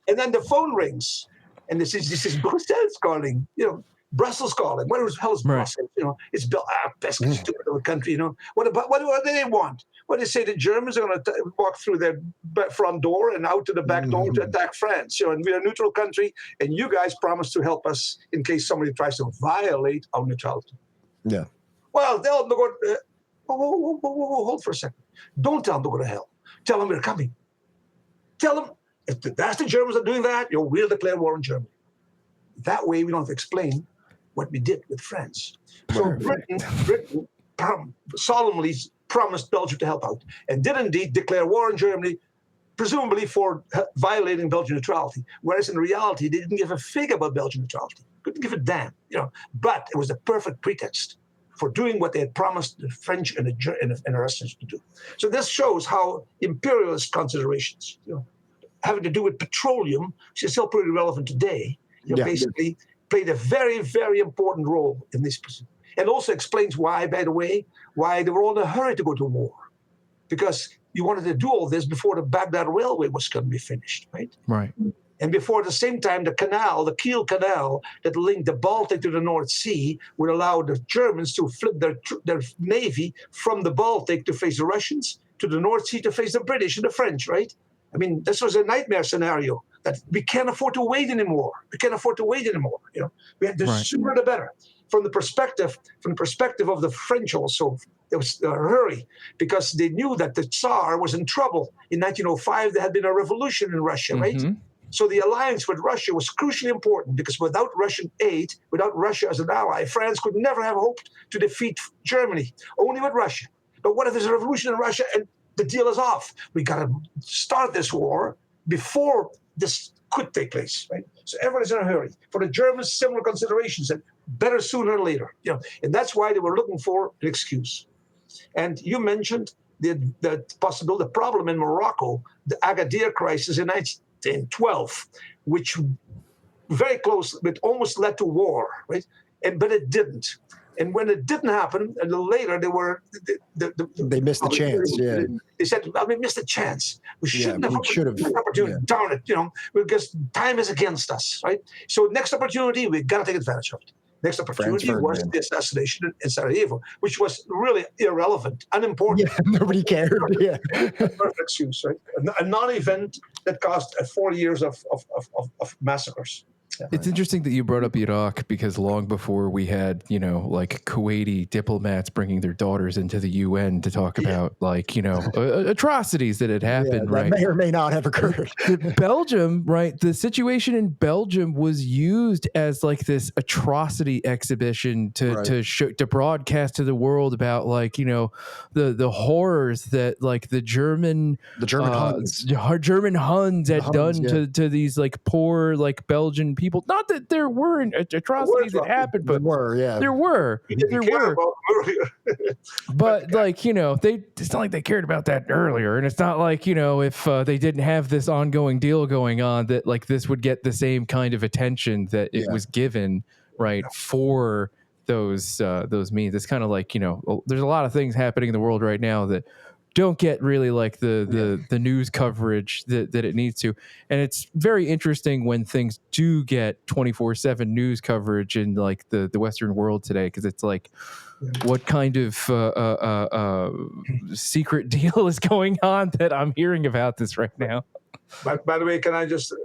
and then the phone rings. And this is Brussels calling, Brussels calling. Where the hell is Brussels? It's best stupid little country. What do they want? Well, they say the Germans are going to walk through their front door and out to the back door to attack France. And we're a neutral country, and you guys promise to help us in case somebody tries to violate our neutrality. Yeah. Well, they'll go. Hold for a second. Don't tell them to go to hell. Tell them we're coming. Tell them. If that's the Germans are doing that, we'll declare war on Germany. That way, we don't have to explain what we did with France. So Britain solemnly promised Belgium to help out and did indeed declare war on Germany, presumably for violating Belgian neutrality. Whereas in reality, they didn't give a fig about Belgian neutrality. Couldn't give a damn. But it was the perfect pretext for doing what they had promised the French and the Russians to do. So this shows how imperialist considerations, having to do with petroleum, which is still pretty relevant today, basically played a very, very important role in this. And also explains why, by the way, why they were all in a hurry to go to war. Because you wanted to do all this before the Baghdad Railway was going to be finished, right? Right. And before, at the same time, the Kiel Canal that linked the Baltic to the North Sea would allow the Germans to flip their navy from the Baltic to face the Russians, to the North Sea to face the British and the French, right? I mean, this was a nightmare scenario that we can't afford to wait anymore. We had the sooner the better. From the perspective of the French also, there was a hurry because they knew that the Tsar was in trouble. In 1905, there had been a revolution in Russia, right? So the alliance with Russia was crucially important because without Russian aid, without Russia as an ally, France could never have hoped to defeat Germany, only with Russia. But what if there's a revolution in Russia and the deal is off? We got to start this war before this could take place, right? So everyone's in a hurry. For the Germans, similar considerations, and better sooner than later. And that's why they were looking for an excuse. And you mentioned the problem in Morocco, the Agadir crisis in 1912, which very close, it almost led to war, right? But it didn't. And when it didn't happen, a little later, they missed the chance. Yeah, they said, "We missed the chance. We shouldn't have an opportunity. Yeah. Darn it, because time is against us, right? So next opportunity, we got to take advantage of it. Next opportunity was the assassination in Sarajevo, which was really irrelevant, unimportant. Yeah, nobody cared. Yeah, perfect excuse, right? A non-event that caused 4 years of massacres. Yeah. It's interesting that you brought up Iraq because long before we had, like Kuwaiti diplomats bringing their daughters into the UN to talk about atrocities that had happened, right? May or may not have occurred. Belgium, right? The situation in Belgium was used as like this atrocity exhibition to broadcast to the world about the horrors that like the German Huns had done to these like poor like Belgian people. people. Not that there weren't atrocities that happened, but there were. But like, it's not like they cared about that earlier, and it's not like, if they didn't have this ongoing deal going on, that like this would get the same kind of attention that it was given, right, for those means. It's kind of like, there's a lot of things happening in the world right now that don't get really like the news coverage that it needs to. And it's very interesting when things do get 24/7 news coverage in like the Western world today, because it's like, what kind of secret deal is going on that I'm hearing about this right now? By the way, can I just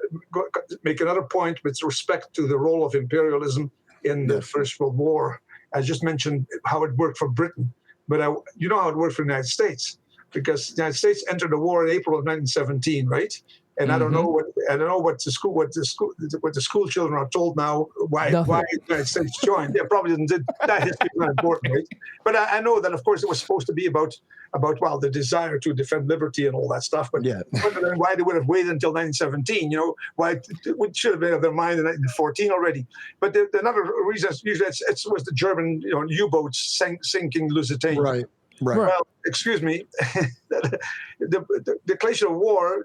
make another point with respect to the role of imperialism in the First World War? I just mentioned how it worked for Britain, but you know how it worked for the United States, because the United States entered the war in April of 1917, right? And I don't know what the school children are told now why the United States joined. They probably didn't. That history is not important, right? But I know that, of course, it was supposed to be about the desire to defend liberty and all that stuff. But why they would have waited until 1917? Why it should have been of their mind in 1914 already. But another reason usually it was the German U-boats sinking Lusitania. Right. Well, excuse me, the declaration of war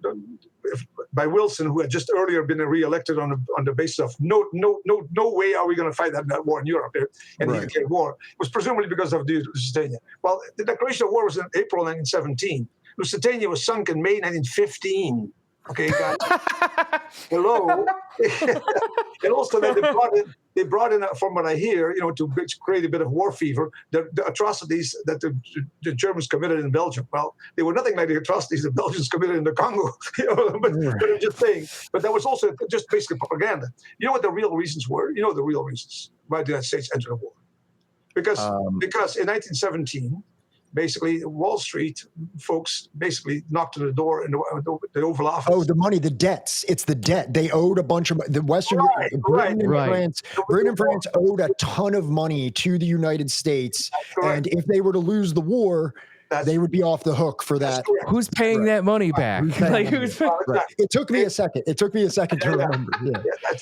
by Wilson, who had just earlier been re-elected on the basis of no way are we going to fight that war in Europe, and he declared war, was presumably because of the Lusitania. Well, the declaration of war was in April 1917. Lusitania was sunk in May 1915. Okay, guys. Hello. And also they brought in, from what I hear, to create a bit of war fever, the atrocities that the Germans committed in Belgium. Well, they were nothing like the atrocities the Belgians committed in the Congo. But I'm just saying. But that was also just basically propaganda. You know what the real reasons were? You know the real reasons why the United States entered the war. Because in 1917, basically, Wall Street folks basically knocked on the door in the Oval Office. Oh, the money, the debts. It's the debt. They owed a bunch of the Western Britain and France owed a ton of money to the United States, and if they were to lose the war, they would be off the hook for that. Who's paying that money back? It took me a second. To remember.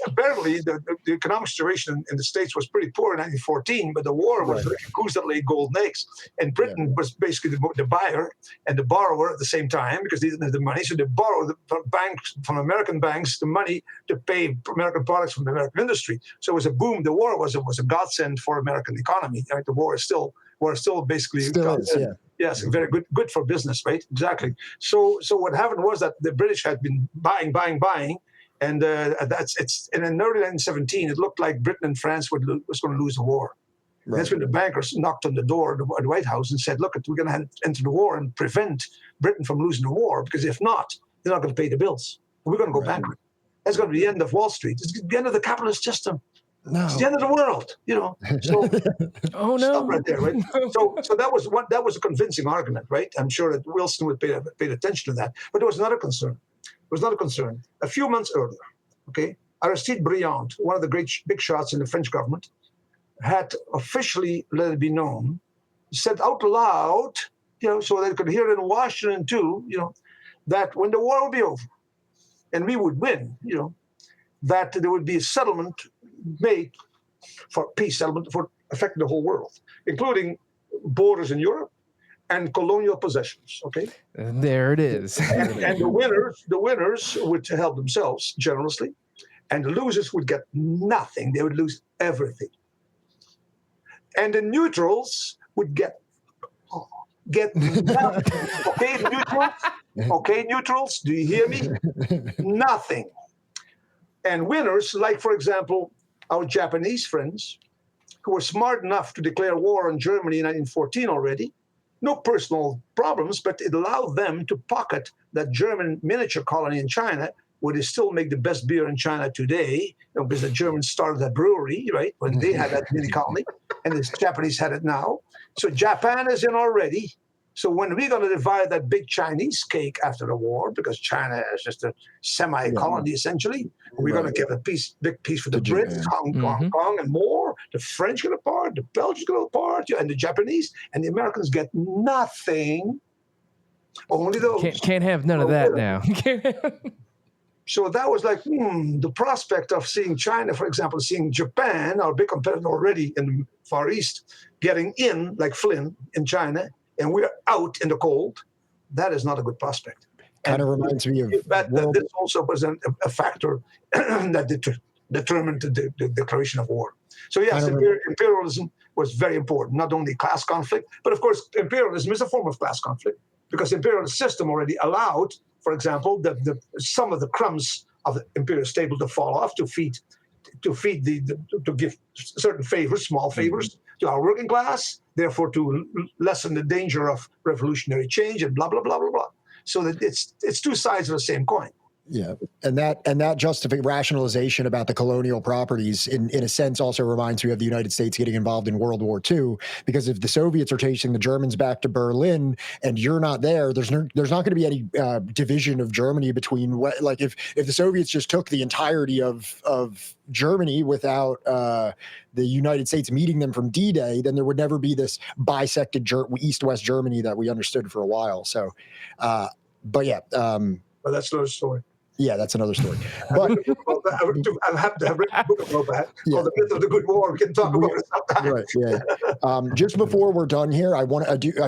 Apparently, the economic situation in the States was pretty poor in 1914, but the war was like a goose that laid golden eggs. And Britain was basically the buyer and the borrower at the same time, because they didn't have the money. So they borrowed from American banks the money to pay American products from the American industry. So it was a boom. The war was a godsend for American economy. Right? The war is still basically yes, very good for business, right? Exactly. So what happened was that the British had been buying, and in early 1917, it looked like Britain and France was going to lose the war. Right. That's when the bankers knocked on the door of the White House and said, "Look, we're going to enter the war and prevent Britain from losing the war, because if not, they're not going to pay the bills. We're going to go bankrupt. That's going to be the end of Wall Street. It's the end of the capitalist system." No. It's the end of the world, So, stop right there, right? So that was a convincing argument, right? I'm sure that Wilson would pay attention to that. But there was another concern. A few months earlier, Aristide Briand, one of the great big shots in the French government, had officially let it be known, said out loud, so they could hear it in Washington too, that when the war would be over and we would win, that there would be a settlement made for peace settlement for affecting the whole world, including borders in Europe and colonial possessions. Okay, and there it is. and the winners would help themselves generously, and the losers would get nothing. They would lose everything. And the neutrals would get nothing. Okay, neutrals. Do you hear me? Nothing. And winners, like, for example, our Japanese friends, who were smart enough to declare war on Germany in 1914 already, no personal problems, but it allowed them to pocket that German miniature colony in China, where they still make the best beer in China today, because the Germans started that brewery, right, when they had that mini colony, and the Japanese had it now. So Japan is in already. So when we're going to divide that big Chinese cake after the war, because China is just a semi-colony essentially, we're going to give a big piece for the Brits, Hong Kong, and more. The French get a part, the Belgians get a part, and the Japanese, and the Americans get nothing. Only those. Can't have none of that now. So that was like, the prospect of seeing China, for example, seeing Japan, our big competitor already in the Far East, getting in like Flynn in China, and we're out in the cold. That is not a good prospect. Kind of reminds me of that this also was a factor that determined the declaration of war. So yes, imperialism was very important, not only class conflict, but of course imperialism is a form of class conflict, because the imperial system already allowed, for example, some of the crumbs of the imperial stable to fall off to give certain favors, small favors to our working class, therefore to lessen the danger of revolutionary change and blah blah blah blah blah. So that it's two sides of the same coin. Yeah, and that rationalization about the colonial properties, in a sense, also reminds me of the United States getting involved in World War II. Because if the Soviets are chasing the Germans back to Berlin and you're not there, there's not going to be any division of Germany between like if the Soviets just took the entirety of Germany without the United States meeting them from D-Day, then there would never be this bisected East-West Germany that we understood for a while. So, but yeah. But that's another story. Yeah, that's another story. But I have to have written a book about that called The Myth of the Good War. We can talk about it sometime. Right. Yeah. Just before we're done here, I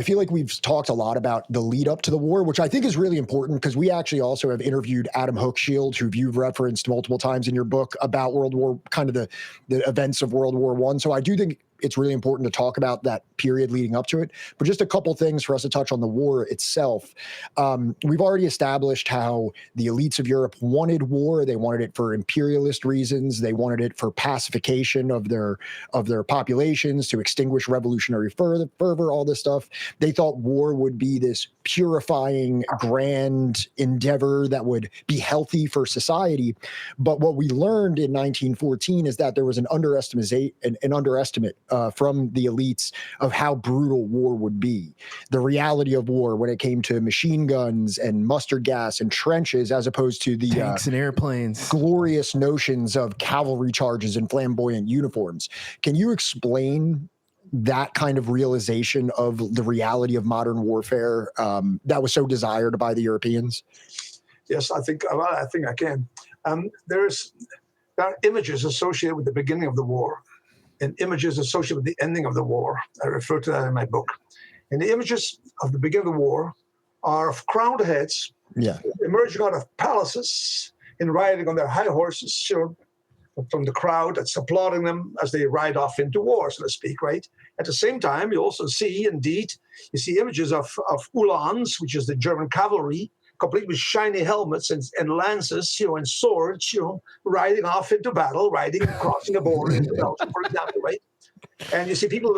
feel like we've talked a lot about the lead up to the war, which I think is really important, because we actually also have interviewed Adam Hochschild, who you've referenced multiple times in your book, about World War, kind of the events of World War I. So I do think it's really important to talk about that period leading up to it. But just a couple things for us to touch on the war itself. We've already established how the elites of Europe wanted war. They wanted it for imperialist reasons. They wanted it for pacification of their populations, to extinguish revolutionary fervor, all this stuff. They thought war would be this purifying, grand endeavor that would be healthy for society. But what we learned in 1914 is that there was an underestimate from the elites of how brutal war would be. The reality of war when it came to machine guns and mustard gas and trenches, as opposed to the tanks and airplanes, glorious notions of cavalry charges and flamboyant uniforms. Can you explain that kind of realization of the reality of modern warfare that was so desired by the Europeans? Yes, I think I can. There are images associated with the beginning of the war and images associated with the ending of the war. I refer to that in my book. And the images of the beginning of the war are of crowned heads, emerging out of palaces and riding on their high horses, from the crowd that's applauding them as they ride off into war, so to speak, right? At the same time, you also see, you see images of Uhlans, which is the German cavalry, complete with shiny helmets and lances, and swords, riding off into battle, crossing a border into Belgium, for example, right? And you see people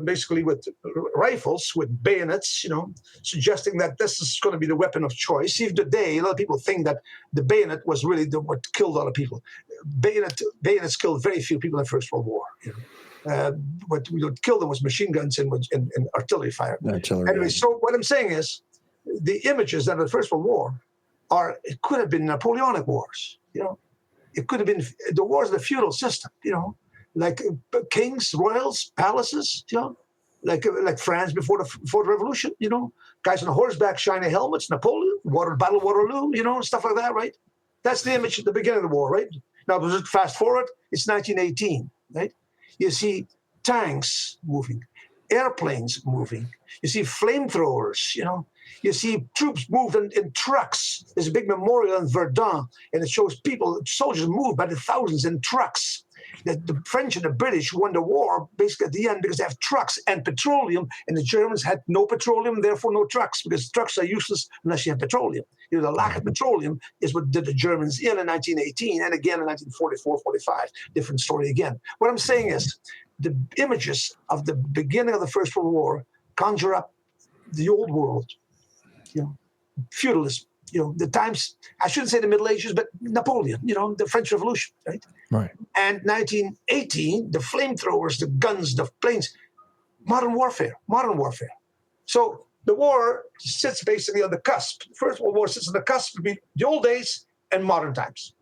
basically with rifles, with bayonets, suggesting that this is going to be the weapon of choice. Even today, a lot of people think that the bayonet was really what killed a lot of people. Bayonets killed very few people in the First World War. What killed them was machine guns and artillery fire. Anyway, so what I'm saying is, the images that of the First World War it could have been Napoleonic wars, It could have been the wars of the feudal system, like kings, royals, palaces, like France before the Revolution, guys on horseback, shiny helmets, Napoleon, Battle of Waterloo, stuff like that, right? That's the image at the beginning of the war, right? Now, fast forward, it's 1918, right? You see tanks moving, airplanes moving, you see flamethrowers, You see troops move in trucks. There's a big memorial in Verdun, and it shows soldiers move by the thousands in trucks. The French and the British won the war basically at the end because they have trucks and petroleum, and the Germans had no petroleum, therefore no trucks, because trucks are useless unless you have petroleum. The lack of petroleum is what did the Germans in 1918 and again in 1944, 45. Different story again. What I'm saying is the images of the beginning of the First World War conjure up the old world, feudalism, the times, I shouldn't say the Middle Ages, but Napoleon, the French Revolution, right? Right. And 1918, the flamethrowers, the guns, the planes, modern warfare. So the war sits basically on the cusp. The First World War sits on the cusp between the old days and modern times.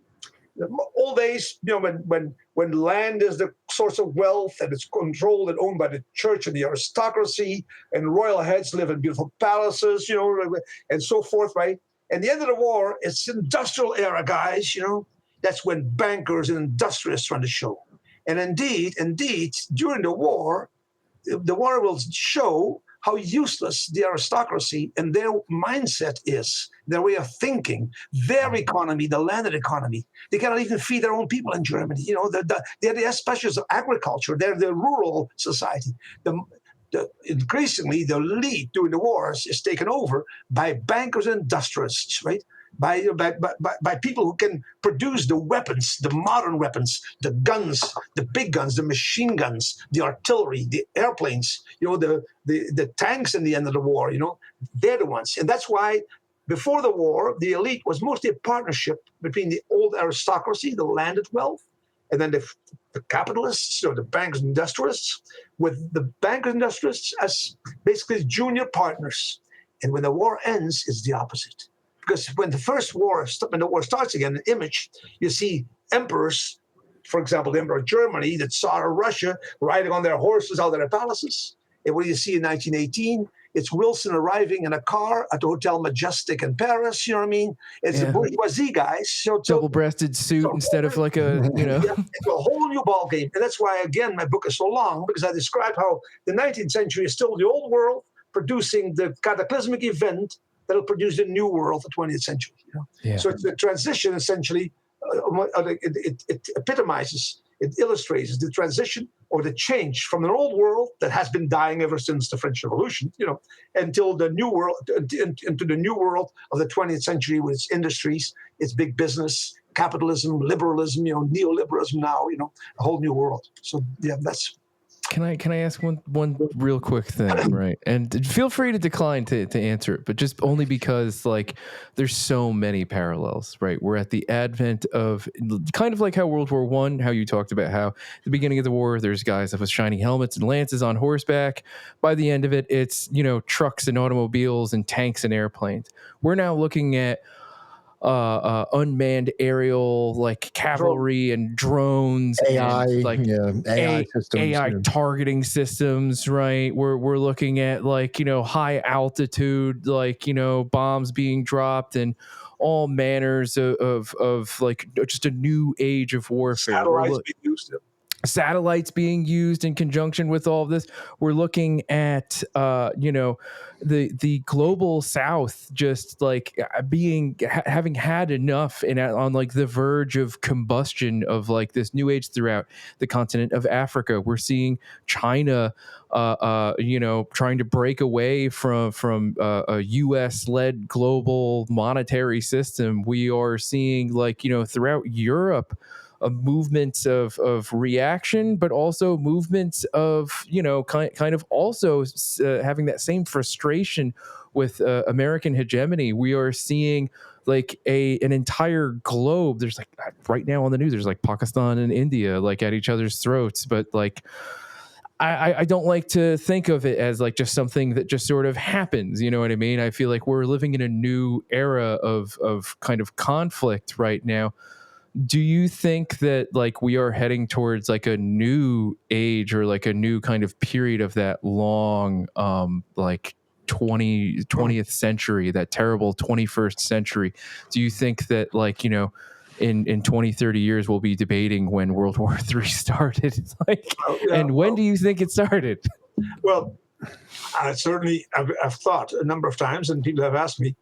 The old days, when land is the source of wealth and it's controlled and owned by the church and the aristocracy, and royal heads live in beautiful palaces, and so forth, right? And the end of the war, it's industrial era, guys. That's when bankers and industrialists run the show. And indeed, during the war will show how useless the aristocracy and their mindset is, their way of thinking, their economy, the landed economy. They cannot even feed their own people in Germany. They're the specialists of agriculture. They're the rural society. Increasingly, the elite during the wars is taken over by bankers and industrialists, right? By people who can produce the weapons, the modern weapons, the guns, the big guns, the machine guns, the artillery, the airplanes, the tanks in the end of the war, they're the ones. And that's why before the war, the elite was mostly a partnership between the old aristocracy, the landed wealth, and then the capitalists, the bankers and industrialists, with the bankers and industrialists as basically junior partners. And when the war ends, it's the opposite. Because when the war starts again, an image, you see emperors, for example, the Emperor of Germany, the Tsar of Russia, riding on their horses out of their palaces. And what do you see in 1918? It's Wilson arriving in a car at the Hotel Majestic in Paris. You know what I mean? It's the bourgeoisie guys. Double-breasted suit instead of like a, Yeah, it's a whole new ball game. And that's why, again, my book is so long, because I describe how the 19th century is still the old world producing the cataclysmic event that'll produce the new world, the 20th century. So it's the transition, essentially, it epitomizes, it illustrates the transition or the change from an old world that has been dying ever since the French Revolution, until the new world, into the new world of the 20th century with its industries, its big business, capitalism, liberalism, neoliberalism now, a whole new world. So that's. Can I ask one real quick thing, right? And feel free to decline to answer it, but just only because there's so many parallels, right? We're at the advent of kind of like how World War I, how you talked about how at the beginning of the war, there's guys with shiny helmets and lances on horseback. By the end of it, it's, trucks and automobiles and tanks and airplanes. We're now looking at unmanned aerial cavalry and drones, AI, and AI systems, AI targeting systems, right? We're looking at high altitude, bombs being dropped and all manners of just a new age of warfare. Satellites being used in conjunction with all of this. We're looking at the global South just having had enough and on the verge of combustion of this new age throughout the continent of Africa. We're seeing China trying to break away from a US led global monetary system. We are seeing throughout Europe movements of reaction, but also movements of kind of also having that same frustration with American hegemony. We are seeing an entire globe. There's right now on the news, there's Pakistan and India at each other's throats, but I don't like to think of it as just something that just sort of happens. You know what I mean? I feel like we're living in a new era of kind of conflict right now. Do you think that we are heading towards a new age or a new kind of period of that long 20th century, that terrible 21st century? Do you think that in 20, 30 years we'll be debating when World War III started? And when do you think it started? Well, certainly I've thought a number of times, and people have asked me,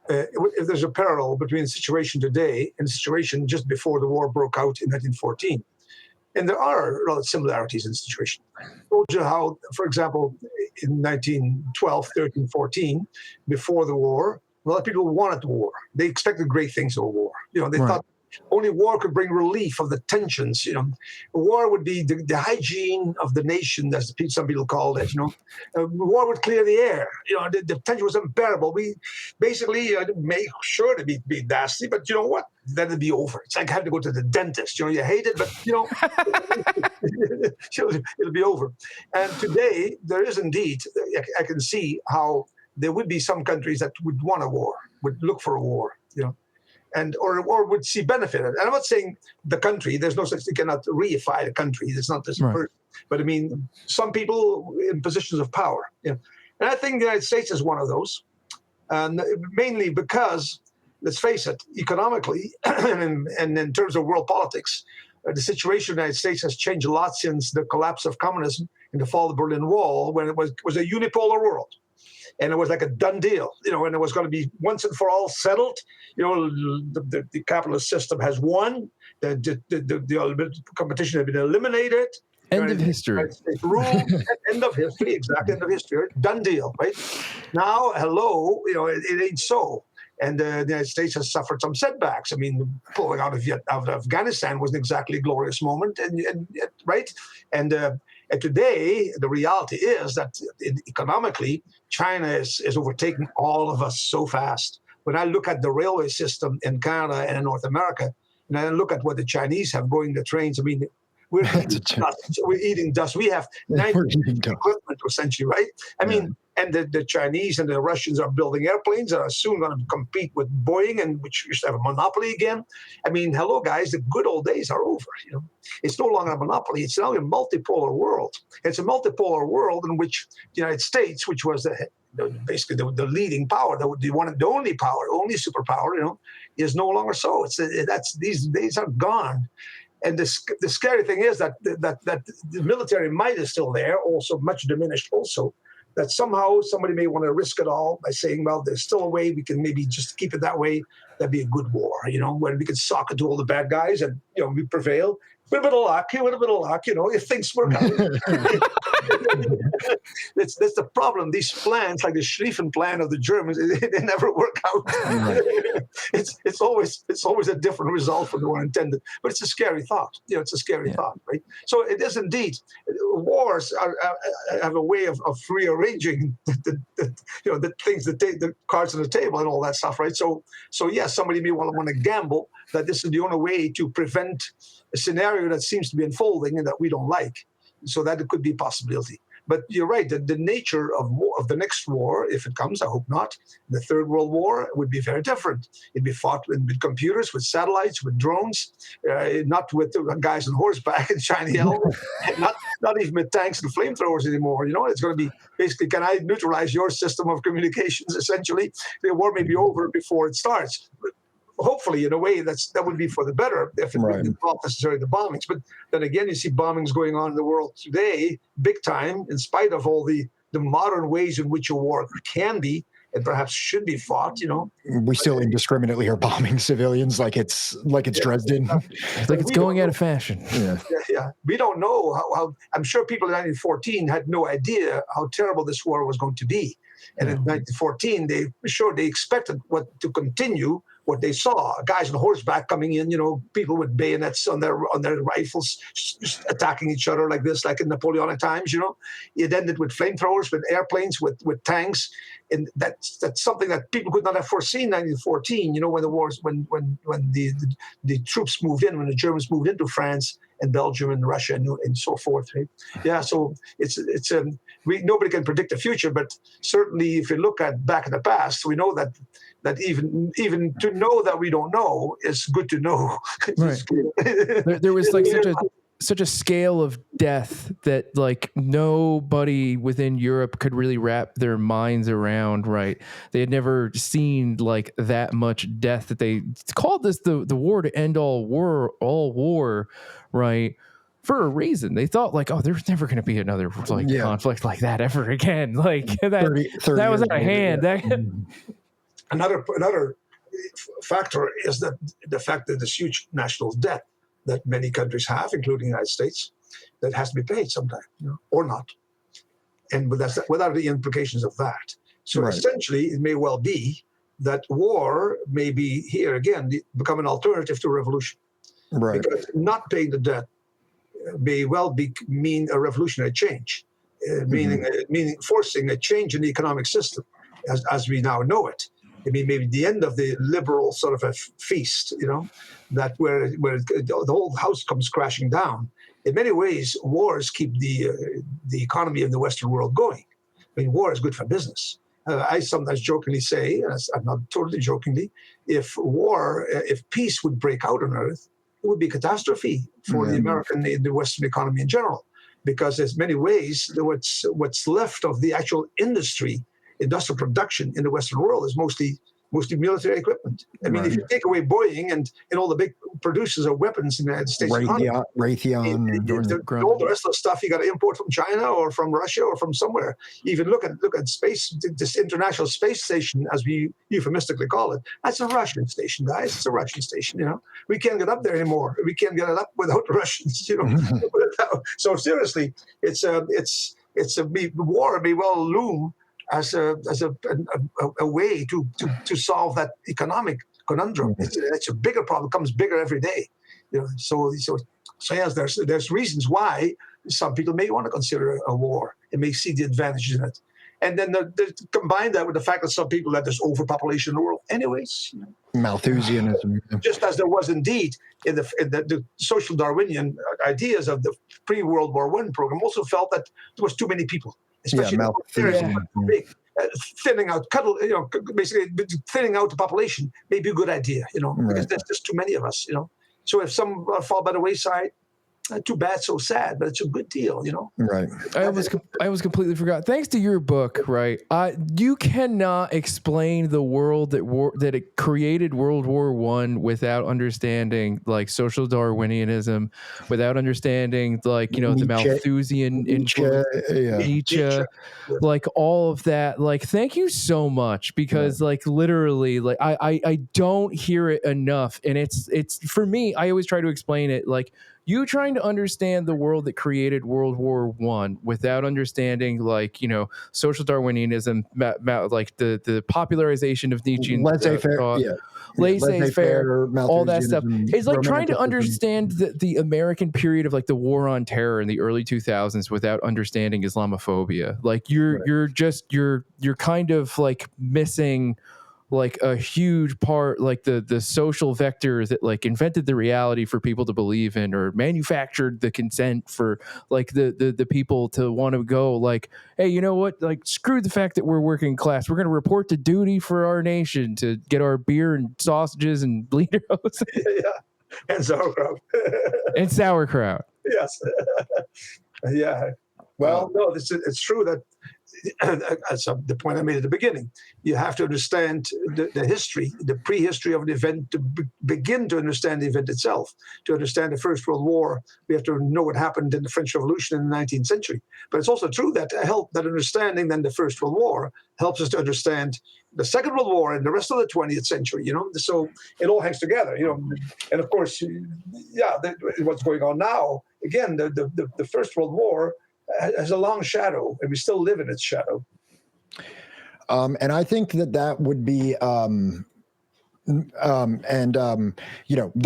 if there's a parallel between the situation today and the situation just before the war broke out in 1914. And there are a lot of similarities in the situation. I told you how, for example, in 1912, 13, 14, before the war, a lot of people wanted the war. They expected great things of a war. They thought only war could bring relief of the tensions. War would be the hygiene of the nation, as some people called it. War would clear the air. The tension was unbearable. We basically make sure to be nasty, but you know what? Then it'd be over. It's like having to go to the dentist. You hate it, but it'll be over. And today there is indeed. I can see how there would be some countries that would want a war, would look for a war. Or would see benefit. And I'm not saying the country, there's no such thing, cannot reify the country. It's not this person. But I mean, some people in positions of power. And I think the United States is one of those. And mainly because let's face it, economically and in terms of world politics, the situation in the United States has changed a lot since the collapse of communism and the fall of the Berlin Wall, when it was a unipolar world. And it was like a done deal, and it was going to be once and for all settled. The capitalist system has won. The competition has been eliminated. End of history. Rule. End of history. Exactly. End of history. Done deal. Right now, hello. It ain't so. And the United States has suffered some setbacks. I mean, pulling out of Afghanistan wasn't exactly a glorious moment, right? And today, the reality is that economically, China is overtaking all of us so fast. When I look at the railway system in Canada and in North America, and I look at what the Chinese have going the trains, I mean, we're eating dust. We have 90% equipment, essentially, right? I mean, and the Chinese and the Russians are building airplanes that are soon going to compete with Boeing, and which used to have a monopoly again. I mean, hello, guys, the good old days are over. It's no longer a monopoly. It's now a multipolar world. It's a multipolar world in which the United States, which was basically the leading power, the only power, only superpower, is no longer so. These days are gone. And the scary thing is that the military might is still there, also much diminished also, that somehow somebody may want to risk it all by saying, well, there's still a way we can maybe just keep it that way. That'd be a good war, when we could sock it to all the bad guys and, we prevail. With a bit of luck, if things work out. That's the problem. These plans, like the Schlieffen plan of the Germans, they never work out. It's always a different result from the one intended. But it's a scary thought. It's a scary thought, right? So it is indeed. Wars have a way of rearranging the things, the cards on the table and all that stuff, right? So yes, somebody may want to gamble that this is the only way to prevent a scenario that seems to be unfolding and that we don't like, so that it could be a possibility. But you're right, that the nature of the next war, if it comes, I hope not, the Third World War, would be very different. It'd be fought with computers, with satellites, with drones, not with guys on horseback and shiny helmets, not even with tanks and flamethrowers anymore. It's going to be basically, can I neutralize your system of communications, essentially? The war may be over before it starts. Hopefully, in a way, that would be for the better if it wouldn't involve necessarily the bombings. But then again, you see bombings going on in the world today, big time, in spite of all the modern ways in which a war can be and perhaps should be fought. We still indiscriminately are bombing civilians like it's Dresden. It's like it's going out of fashion. Yeah. We don't know how. I'm sure people in 1914 had no idea how terrible this war was going to be. And in 1914, they expected to continue what they saw: guys on horseback coming in, people with bayonets on their rifles, just attacking each other like this, like in Napoleonic times. It ended with flamethrowers, with airplanes, with tanks, and that's something that people could not have foreseen in 1914. When the wars, when the troops moved in, when the Germans moved into France and Belgium and Russia and so forth. Right? Yeah, so nobody can predict the future, but certainly if you look back in the past, we know that even to know that we don't know is good to know. Right. there was like such a scale of death that like nobody within Europe could really wrap their minds around. Right, they had never seen like that much death that they called this the war to end all war. Right. For a reason. They thought like, oh, there's never going to be another conflict like that ever again. Like 30 that was out of hand. Another factor is that the fact that this huge national debt that many countries have, including the United States, that has to be paid sometime, or not. And what are the implications of that? So essentially, it may well be that war may be here again become an alternative to revolution. Right. Because not paying the debt may well mean a revolutionary change, meaning forcing a change in the economic system as we now know it. I mean, maybe the end of the liberal sort of a feast, that where the whole house comes crashing down. In many ways, wars keep the economy of the Western world going. I mean, war is good for business. I sometimes jokingly say, I'm not totally jokingly, if peace would break out on Earth, it would be a catastrophe for the Western economy in general, because there's many ways what's left of the actual industrial production in the Western world is mostly mostly military equipment. I mean, if you take away Boeing and all the big producers of weapons in the United States, Raytheon, all the rest of the stuff you got to import from China or from Russia or from somewhere. Even look at space, this International Space Station, as we euphemistically call it. That's a Russian station, guys. It's a Russian station. You know, we can't get up there anymore. We can't get it up without the Russians. You know, so seriously, the war may well loom as a way to solve that economic conundrum. It's a bigger problem, becomes bigger every day. You know, so yes, there's reasons why some people may want to consider a war and may see the advantages in it. And then combine that with the fact that some people that there's overpopulation in the world anyways. You know. Malthusianism. Just as there was indeed in the social Darwinian ideas of the pre-World War I program also felt that there was too many people. Especially thinning out, basically thinning out the population may be a good idea, because there's just too many of us, So if some fall by the wayside, too bad, so sad, but it's a good deal, Right. I was completely forgot. Thanks to your book, right? You cannot explain the world that it created World War I without understanding like social Darwinianism, without understanding like the Malthusian influence, Nietzsche, like all of that. Like, thank you so much because like literally, like I don't hear it enough, and it's for me. I always try to explain it like. You trying to understand the world that created World War I without understanding, like, social Darwinianism, like the popularization of Nietzsche, laissez-faire, all that stuff. It's like trying to understand the American period of like the war on terror in the early 2000s without understanding Islamophobia. Like you're kind of like missing like a huge part, like the social vector that like invented the reality for people to believe in or manufactured the consent for like the people to want to go like, hey, you know what? Like, screw the fact that we're working class. We're going to report to duty for our nation to get our beer and sausages and bleeders. And sauerkraut. And sauerkraut. Yes. Yeah. Well, no, it's true that as the point I made at the beginning, you have to understand the history, the prehistory of an event to begin to understand the event itself. To understand the First World War, we have to know what happened in the French Revolution in the 19th century. But it's also true that understanding then the First World War helps us to understand the Second World War and the rest of the 20th century, So it all hangs together, And of course, what's going on now, again, the First World War has a long shadow, and we still live in its shadow. And I think that would be, that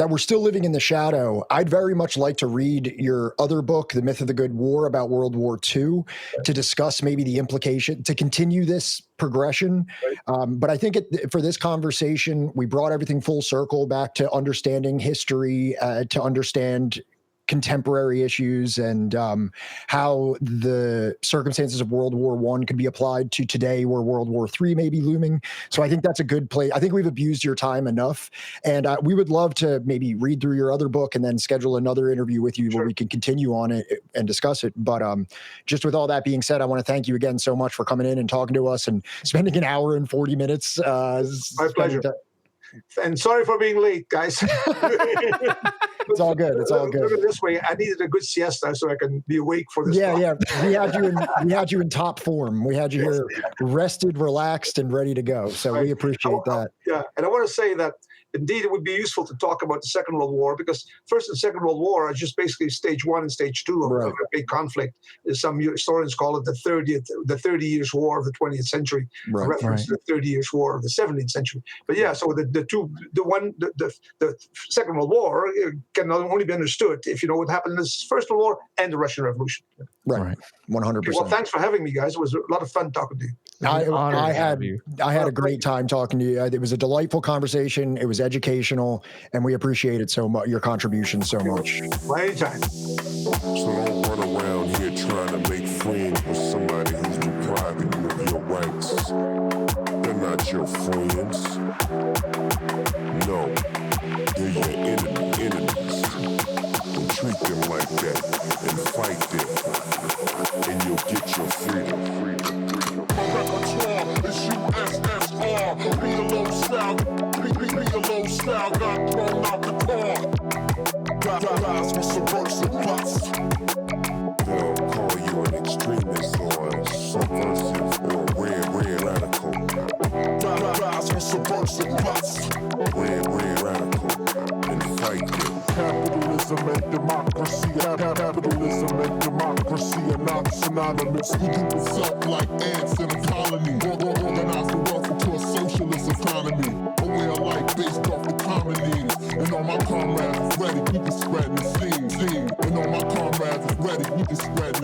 we're still living in the shadow. I'd very much like to read your other book, The Myth of the Good War, about World War II, to discuss maybe the implication, to continue this progression. But I think for this conversation, we brought everything full circle back to understanding history, to understand contemporary issues and how the circumstances of World War I could be applied to today where World War III may be looming. So I think that's a good place. I think we've abused your time enough. And we would love to maybe read through your other book and then schedule another interview with you where we can continue on it and discuss it. But just with all that being said, I want to thank you again so much for coming in and talking to us and spending an hour and 40 minutes. My pleasure. And sorry for being late, guys. It's all good. It's all good. Look at it this way. I needed a good siesta so I can be awake for this. Yeah. We had you in top form. We had you here rested, relaxed, and ready to go. So we appreciate that. Yeah. And I want to say that indeed it would be useful to talk about the Second World War because First and Second World War are just basically stage 1 and stage 2 of a big conflict. Some historians call it the 30 years war of the 20th century, reference to the 30 years war of the 17th century. But so the Second World War can only be understood if you know what happened in the First World War and the Russian Revolution. Right. 100%. Well, thanks for having me, guys. It was a lot of fun talking to you. I had a great time talking to you. It was a delightful conversation. It was educational, and we appreciate it so much. Your contribution so much. Anytime. So don't run around here trying to make friends with somebody who's depriving you of your rights. They're not your friends. No, they're your enemies. Don't treat them like that and fight them, and you'll get your freedom. My repertoire is USSR, be alongside. style got thrown out the car. Guys with subversive plots. They'll call you an extremist or subversive or red radical. Guys with subversive plots. Red radical. And fight them. Capitalism and democracy. Capitalism and democracy are not synonymous. We group itself like ants in a colony. Organize the wealth into a socialist economy. A way of life based off the common needs. And all my comrades is ready, we can spread the seed. And all my comrades is ready, we can spread